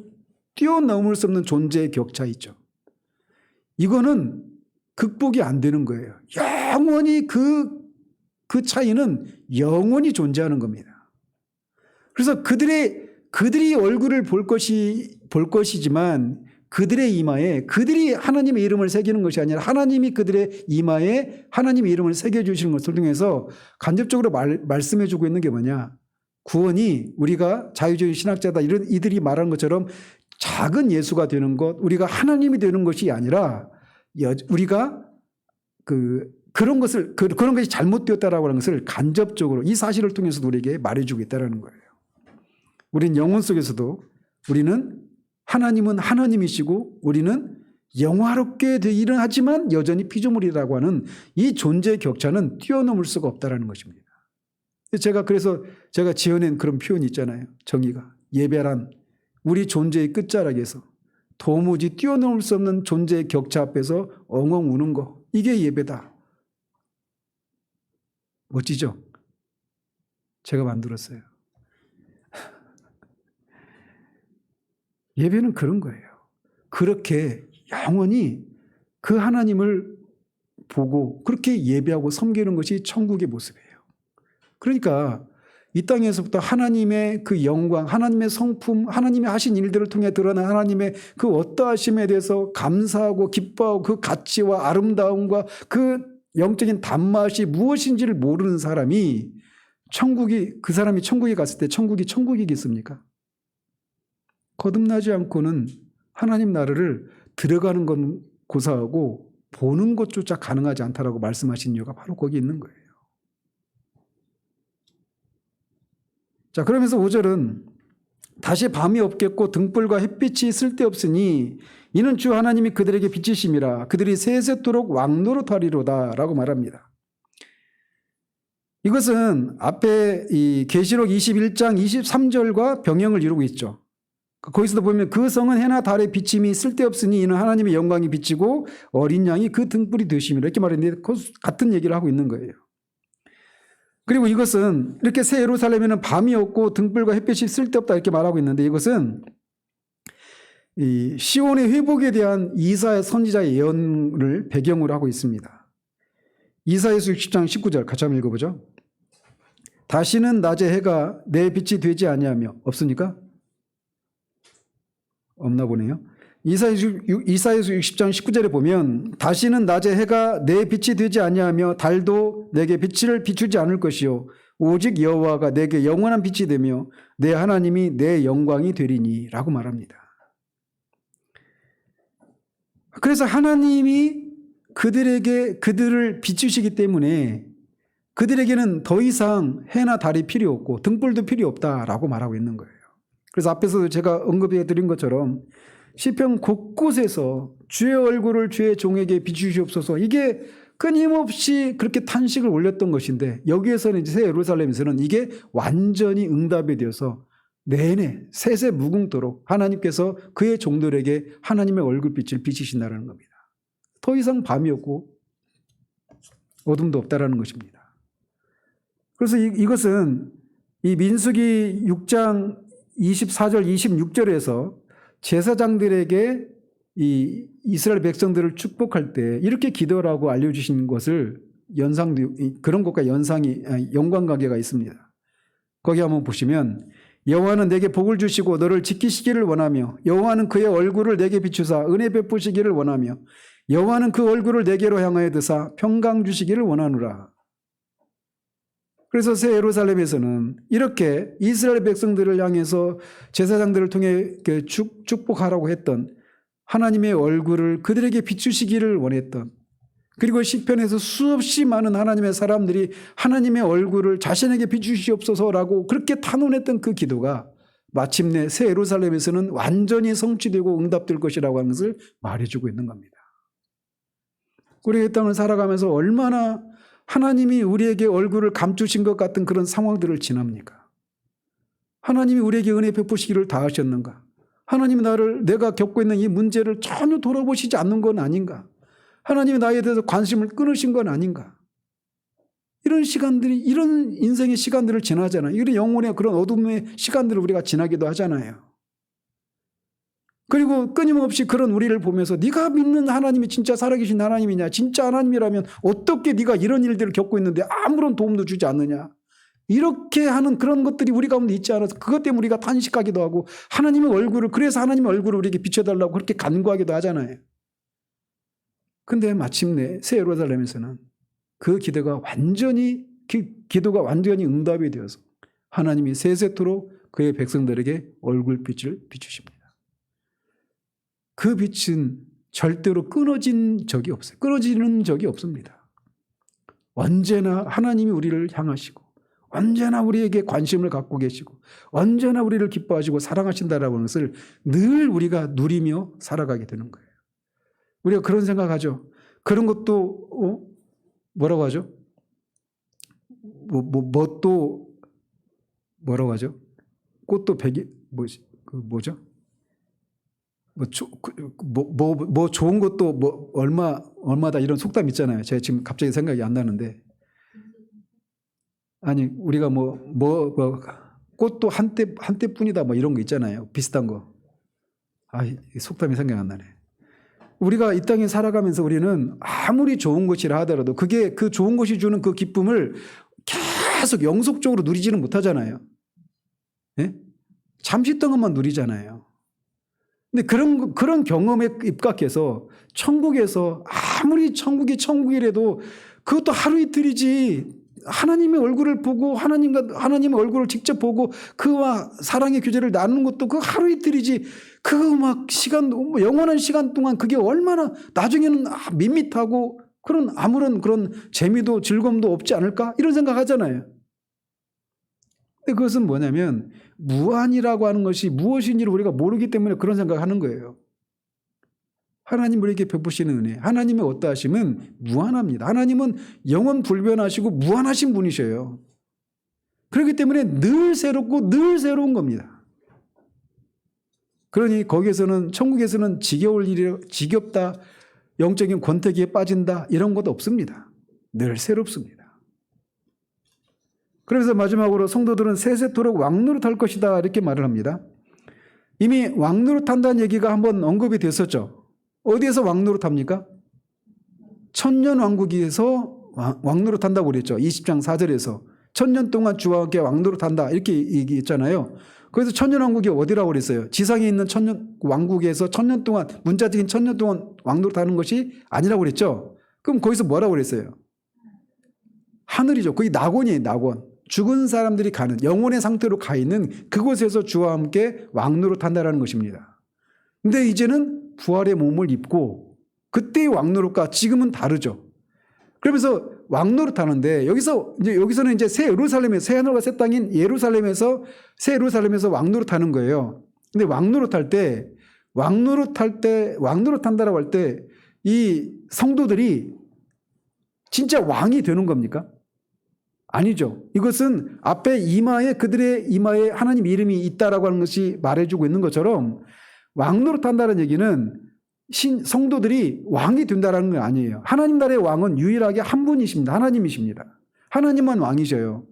뛰어넘을 수 없는 존재의 격차 있죠. 이거는 극복이 안 되는 거예요. 영원히 그 차이는 영원히 존재하는 겁니다. 그래서 그들이 얼굴을 볼 것이지만 그들의 이마에 그들이 하나님의 이름을 새기는 것이 아니라 하나님이 그들의 이마에 하나님의 이름을 새겨주시는 것을 통해서 간접적으로 말씀해주고 있는 게 뭐냐? 구원이 우리가 자유주의 신학자다 이들이 말하는 것처럼 작은 예수가 되는 것, 우리가 하나님이 되는 것이 아니라 우리가 그런 것이 잘못되었다라고 하는 것을 간접적으로 이 사실을 통해서 우리에게 말해주고 있다는 거예요. 우리는 영혼 속에서도 하나님은 하나님이시고 우리는 영화롭게 되기는 하지만 여전히 피조물이라고 하는 이 존재의 격차는 뛰어넘을 수가 없다는 것입니다. 그래서 제가 지어낸 그런 표현이 있잖아요. 정의가 예배란 우리 존재의 끝자락에서 도무지 뛰어넘을 수 없는 존재의 격차 앞에서 엉엉 우는 거. 이게 예배다. 멋지죠? 제가 만들었어요. 예배는 그런 거예요. 그렇게 영원히 그 하나님을 보고 그렇게 예배하고 섬기는 것이 천국의 모습이에요. 그러니까 이 땅에서부터 하나님의 그 영광, 하나님의 성품, 하나님의 하신 일들을 통해 드러난 하나님의 그 어떠하심에 대해서 감사하고 기뻐하고 그 가치와 아름다움과 그 영적인 단맛이 무엇인지를 모르는 사람이 그 사람이 천국에 갔을 때 천국이 천국이겠습니까? 거듭나지 않고는 하나님 나라를 들어가는 건 고사하고 보는 것조차 가능하지 않다라고 말씀하신 이유가 바로 거기 있는 거예요. 자, 그러면서 5절은 다시 밤이 없겠고 등불과 햇빛이 쓸데없으니 이는 주 하나님이 그들에게 빛이심이라 그들이 세세토록 왕노릇하리로다 라고 말합니다. 이것은 앞에 이 계시록 21장 23절과 병행을 이루고 있죠. 거기서도 보면 그 성은 해나 달의 비침이 쓸데없으니 이는 하나님의 영광이 비치고 어린 양이 그 등불이 되심이라 이렇게 말했는데 같은 얘기를 하고 있는 거예요. 그리고 이것은 이렇게 새 예루살렘에는 밤이 없고 등불과 햇빛이 쓸데없다 이렇게 말하고 있는데 이것은 이 시온의 회복에 대한 이사야 선지자의 예언을 배경으로 하고 있습니다. 이사야서 60장 19절 같이 한번 읽어보죠. 다시는 낮에 해가 내 빛이 되지 아니하며 없습니까? 없나 보네요. 이사야서 60장 19절에 보면 다시는 낮에 해가 내 빛이 되지 아니하며 달도 내게 빛을 비추지 않을 것이요 오직 여호와가 내게 영원한 빛이 되며 내 하나님이 내 영광이 되리니 라고 말합니다. 그래서 하나님이 그들을 비추시기 때문에 그들에게는 더 이상 해나 달이 필요 없고 등불도 필요 없다라고 말하고 있는 거예요. 그래서 앞에서도 제가 언급해 드린 것처럼 시편 곳곳에서 주의 얼굴을 주의 종에게 비추시옵소서 이게 끊임없이 그렇게 탄식을 올렸던 것인데 여기에서는 이제 새 예루살렘에서는 이게 완전히 응답이 되어서 내내 세세 무궁토록 하나님께서 그의 종들에게 하나님의 얼굴빛을 비치신다는 겁니다. 더 이상 밤이 없고 어둠도 없다라는 것입니다. 그래서 이것은 이 민수기 6장 24절 26절에서 제사장들에게 이 이스라엘 백성들을 축복할 때 이렇게 기도라고 알려주신 것을 그런 것과 연관관계가 있습니다. 거기 한번 보시면 여호와는 내게 복을 주시고 너를 지키시기를 원하며 여호와는 그의 얼굴을 내게 비추사 은혜 베푸시기를 원하며 여호와는 그 얼굴을 내게로 향하여 드사 평강 주시기를 원하노라. 그래서 새 예루살렘에서는 이렇게 이스라엘 백성들을 향해서 제사장들을 통해 축복하라고 했던 하나님의 얼굴을 그들에게 비추시기를 원했던 그리고 시편에서 수없이 많은 하나님의 사람들이 하나님의 얼굴을 자신에게 비추시옵소서라고 그렇게 탄원했던 그 기도가 마침내 새 예루살렘에서는 완전히 성취되고 응답될 것이라고 하는 것을 말해주고 있는 겁니다. 우리가 이 땅을 살아가면서 얼마나 하나님이 우리에게 얼굴을 감추신 것 같은 그런 상황들을 지납니까? 하나님이 우리에게 은혜 베푸시기를 다 하셨는가? 하나님이 내가 겪고 있는 이 문제를 전혀 돌아보시지 않는 건 아닌가? 하나님이 나에 대해서 관심을 끊으신 건 아닌가? 이런 인생의 시간들을 지나잖아요. 이런 영혼의 그런 어둠의 시간들을 우리가 지나기도 하잖아요. 그리고 끊임없이 그런 우리를 보면서 네가 믿는 하나님이 진짜 살아계신 하나님이냐? 진짜 하나님이라면 어떻게 네가 이런 일들을 겪고 있는데 아무런 도움도 주지 않느냐? 이렇게 하는 그런 것들이 우리 가운데 있지 않아서 그것 때문에 우리가 탄식하기도 하고 그래서 하나님의 얼굴을 우리에게 비춰달라고 그렇게 간구하기도 하잖아요. 근데 마침내 새 예루살렘에서는 그 기도가 완전히 응답이 되어서 하나님이 세세토록 그의 백성들에게 얼굴빛을 비추십니다. 그 빛은 절대로 끊어지는 적이 없습니다. 언제나 하나님이 우리를 향하시고 언제나 우리에게 관심을 갖고 계시고 언제나 우리를 기뻐하시고 사랑하신다라고 하는 것을 늘 우리가 누리며 살아가게 되는 거예요. 우리가 그런 생각하죠. 그런 것도 뭐라고 하죠? 뭐라고 하죠? 꽃도 뭐죠? 뭐 좋은 것도 뭐 얼마다 이런 속담 있잖아요. 제가 지금 갑자기 생각이 안 나는데. 아니, 우리가 꽃도 한때뿐이다 뭐 이런 거 있잖아요. 비슷한 거. 이 속담이 생각 안 나네. 우리가 이 땅에 살아가면서 우리는 아무리 좋은 것이라 하더라도 그게 그 좋은 것이 주는 그 기쁨을 계속 영속적으로 누리지는 못하잖아요. 예? 잠시 동안만 누리잖아요. 근데 그런 경험에 입각해서 천국에서 아무리 천국이 천국이라도 그것도 하루 이틀이지. 하나님의 얼굴을 보고 하나님의 얼굴을 직접 보고 그와 사랑의 교제를 나누는 것도 그 하루 이틀이지. 그 막 영원한 시간 동안 그게 얼마나 나중에는 밋밋하고 아무런 그런 재미도 즐거움도 없지 않을까? 이런 생각하잖아요. 근데 그것은 뭐냐면 무한이라고 하는 것이 무엇인지를 우리가 모르기 때문에 그런 생각하는 거예요. 하나님 우리에게 베푸시는 은혜, 하나님의 어떠하심은 무한합니다. 하나님은 영원 불변하시고 무한하신 분이셔요. 그렇기 때문에 늘 새롭고 늘 새로운 겁니다. 그러니 거기에서는 천국에서는 지겹다, 영적인 권태기에 빠진다 이런 것도 없습니다. 늘 새롭습니다. 그래서 마지막으로 성도들은 세세토록 왕노릇할 것이다 이렇게 말을 합니다. 이미 왕노릇한다는 얘기가 한번 언급이 됐었죠. 어디에서 왕노릇합니까? 천년왕국에서 왕노릇한다고 그랬죠. 20장 4절에서 천년 동안 주와 함께 왕노릇한다 이렇게 얘기했잖아요. 그래서 천년왕국이 어디라고 그랬어요? 지상에 있는 왕국에서 천년 동안 문자적인 천년 동안 왕노릇하는 것이 아니라고 그랬죠. 그럼 거기서 뭐라고 그랬어요? 하늘이죠. 거기 낙원이에요. 낙원. 죽은 사람들이 가는 영혼의 상태로 가 있는 그곳에서 주와 함께 왕노릇한다라는 것입니다. 근데 이제는 부활의 몸을 입고 그때의 왕노릇과 지금은 다르죠. 그러면서 왕노릇하는데 여기서는 이제 새 예루살렘에 새 하늘과 새 땅인 예루살렘에서 새 예루살렘에서 왕노릇하는 거예요. 근데 왕노릇한다라고 할 때 이 성도들이 진짜 왕이 되는 겁니까? 아니죠. 이것은 앞에 그들의 이마에 하나님 이름이 있다라고 하는 것이 말해주고 있는 것처럼 왕노릇한다는 얘기는 성도들이 왕이 된다는 건 아니에요. 하나님 나라의 왕은 유일하게 한 분이십니다. 하나님이십니다. 하나님만 왕이셔요.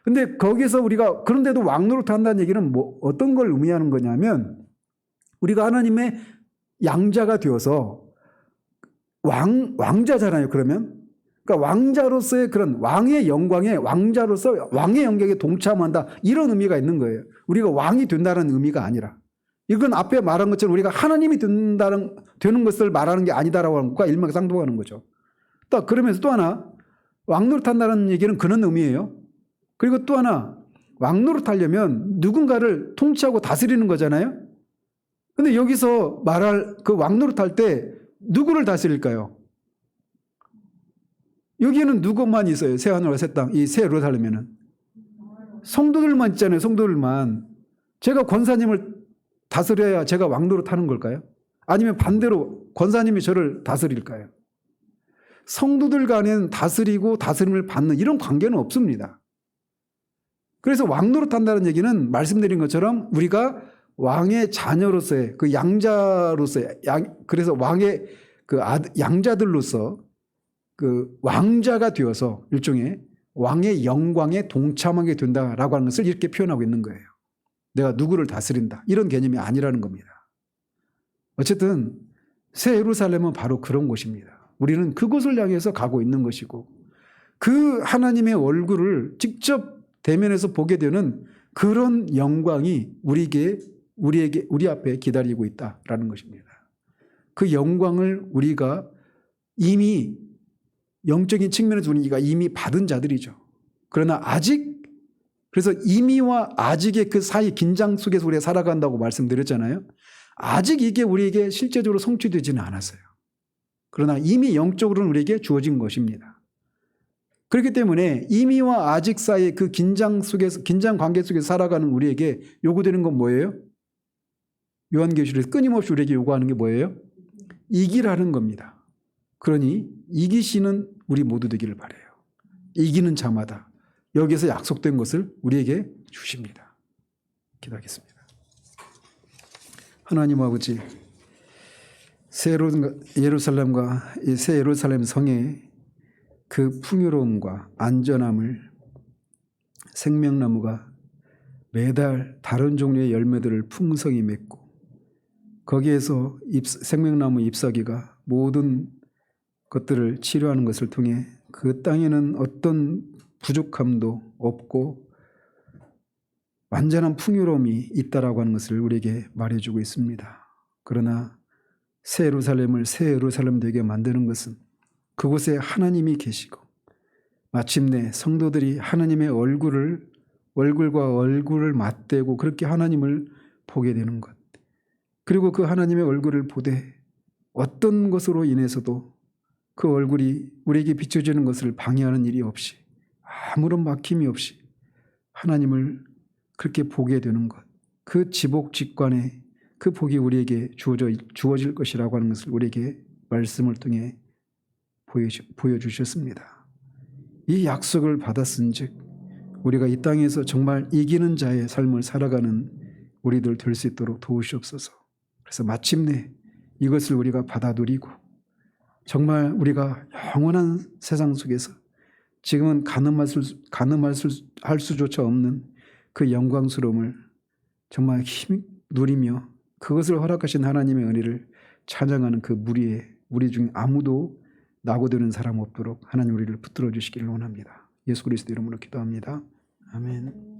근데 거기서 우리가 그런데도 왕노릇한다는 얘기는 어떤 걸 의미하는 거냐면 우리가 하나님의 양자가 되어서 왕자잖아요. 그러면 그러니까 왕자로서의 그런 왕의 영광에 왕자로서 왕의 영광에 동참한다 이런 의미가 있는 거예요. 우리가 왕이 된다는 의미가 아니라 이건 앞에 말한 것처럼 우리가 하나님이 되는 것을 말하는 게 아니다라고 하는 것과 일맥상통하는 거죠. 그러면서 또 하나 왕노릇한다는 얘기는 그런 의미예요. 그리고 또 하나 왕노릇하려면 누군가를 통치하고 다스리는 거잖아요. 그런데 여기서 말할 그 왕노릇할 때 누구를 다스릴까요? 여기에는 누구만 있어요? 새하늘과 새 땅, 이 새 예루살렘에는 성도들만 있잖아요. 성도들만. 제가 권사님을 다스려야 제가 왕노릇하는 걸까요? 아니면 반대로 권사님이 저를 다스릴까요? 성도들 간에는 다스리고 다스림을 받는 이런 관계는 없습니다. 그래서 왕노릇한다는 얘기는 말씀드린 것처럼 우리가 왕의 자녀로서의 그 양자로서의 그래서 왕의 그 양자들로서 그 왕자가 되어서 일종의 왕의 영광에 동참하게 된다라고 하는 것을 이렇게 표현하고 있는 거예요. 내가 누구를 다스린다 이런 개념이 아니라는 겁니다. 어쨌든 새 예루살렘은 바로 그런 곳입니다. 우리는 그곳을 향해서 가고 있는 것이고 그 하나님의 얼굴을 직접 대면에서 보게 되는 그런 영광이 우리 앞에 기다리고 있다라는 것입니다. 그 영광을 우리가 이미 영적인 측면에서 우리가 이미 받은 자들이죠. 그러나 그래서 이미와 아직의 그 사이 긴장 속에서 우리가 살아간다고 말씀드렸잖아요. 아직 이게 우리에게 실제적으로 성취되지는 않았어요. 그러나 이미 영적으로는 우리에게 주어진 것입니다. 그렇기 때문에 이미와 아직 사이의 그 긴장 관계 속에서 살아가는 우리에게 요구되는 건 뭐예요? 요한계시록에서 끊임없이 우리에게 요구하는 게 뭐예요? 이기라는 겁니다. 그러니 이기시는 우리 모두 되기를 바라요. 이기는 자마다 여기서 약속된 것을 우리에게 주십니다. 기도하겠습니다. 하나님 아버지, 예루살렘과 이 새 예루살렘 성의 그 풍요로움과 안전함을 생명나무가 매달 다른 종류의 열매들을 풍성히 맺고 거기에서 생명나무 잎사귀가 모든 것들을 치료하는 것을 통해 그 땅에는 어떤 부족함도 없고 완전한 풍요로움이 있다라고 하는 것을 우리에게 말해주고 있습니다. 그러나 새 예루살렘을 새 예루살렘 되게 만드는 것은 그곳에 하나님이 계시고 마침내 성도들이 하나님의 얼굴과 얼굴을 맞대고 그렇게 하나님을 보게 되는 것. 그리고 그 하나님의 얼굴을 보되 어떤 것으로 인해서도 그 얼굴이 우리에게 비춰지는 것을 방해하는 일이 없이 아무런 막힘이 없이 하나님을 그렇게 보게 되는 것. 그 지복직관의 그 복이 우리에게 주어질 것이라고 하는 것을 우리에게 말씀을 통해 보여주셨습니다. 이 약속을 받았은즉 우리가 이 땅에서 정말 이기는 자의 삶을 살아가는 우리들 될 수 있도록 도우시옵소서. 그래서 마침내 이것을 우리가 받아 누리고 정말 우리가 영원한 세상 속에서 지금은 가늠할 수조차 없는 그 영광스러움을 정말 힘 누리며 그것을 허락하신 하나님의 은혜를 찬양하는 그 무리 중에 아무도 낙오되는 사람 없도록 하나님 우리를 붙들어 주시기를 원합니다. 예수 그리스도 이름으로 기도합니다. 아멘.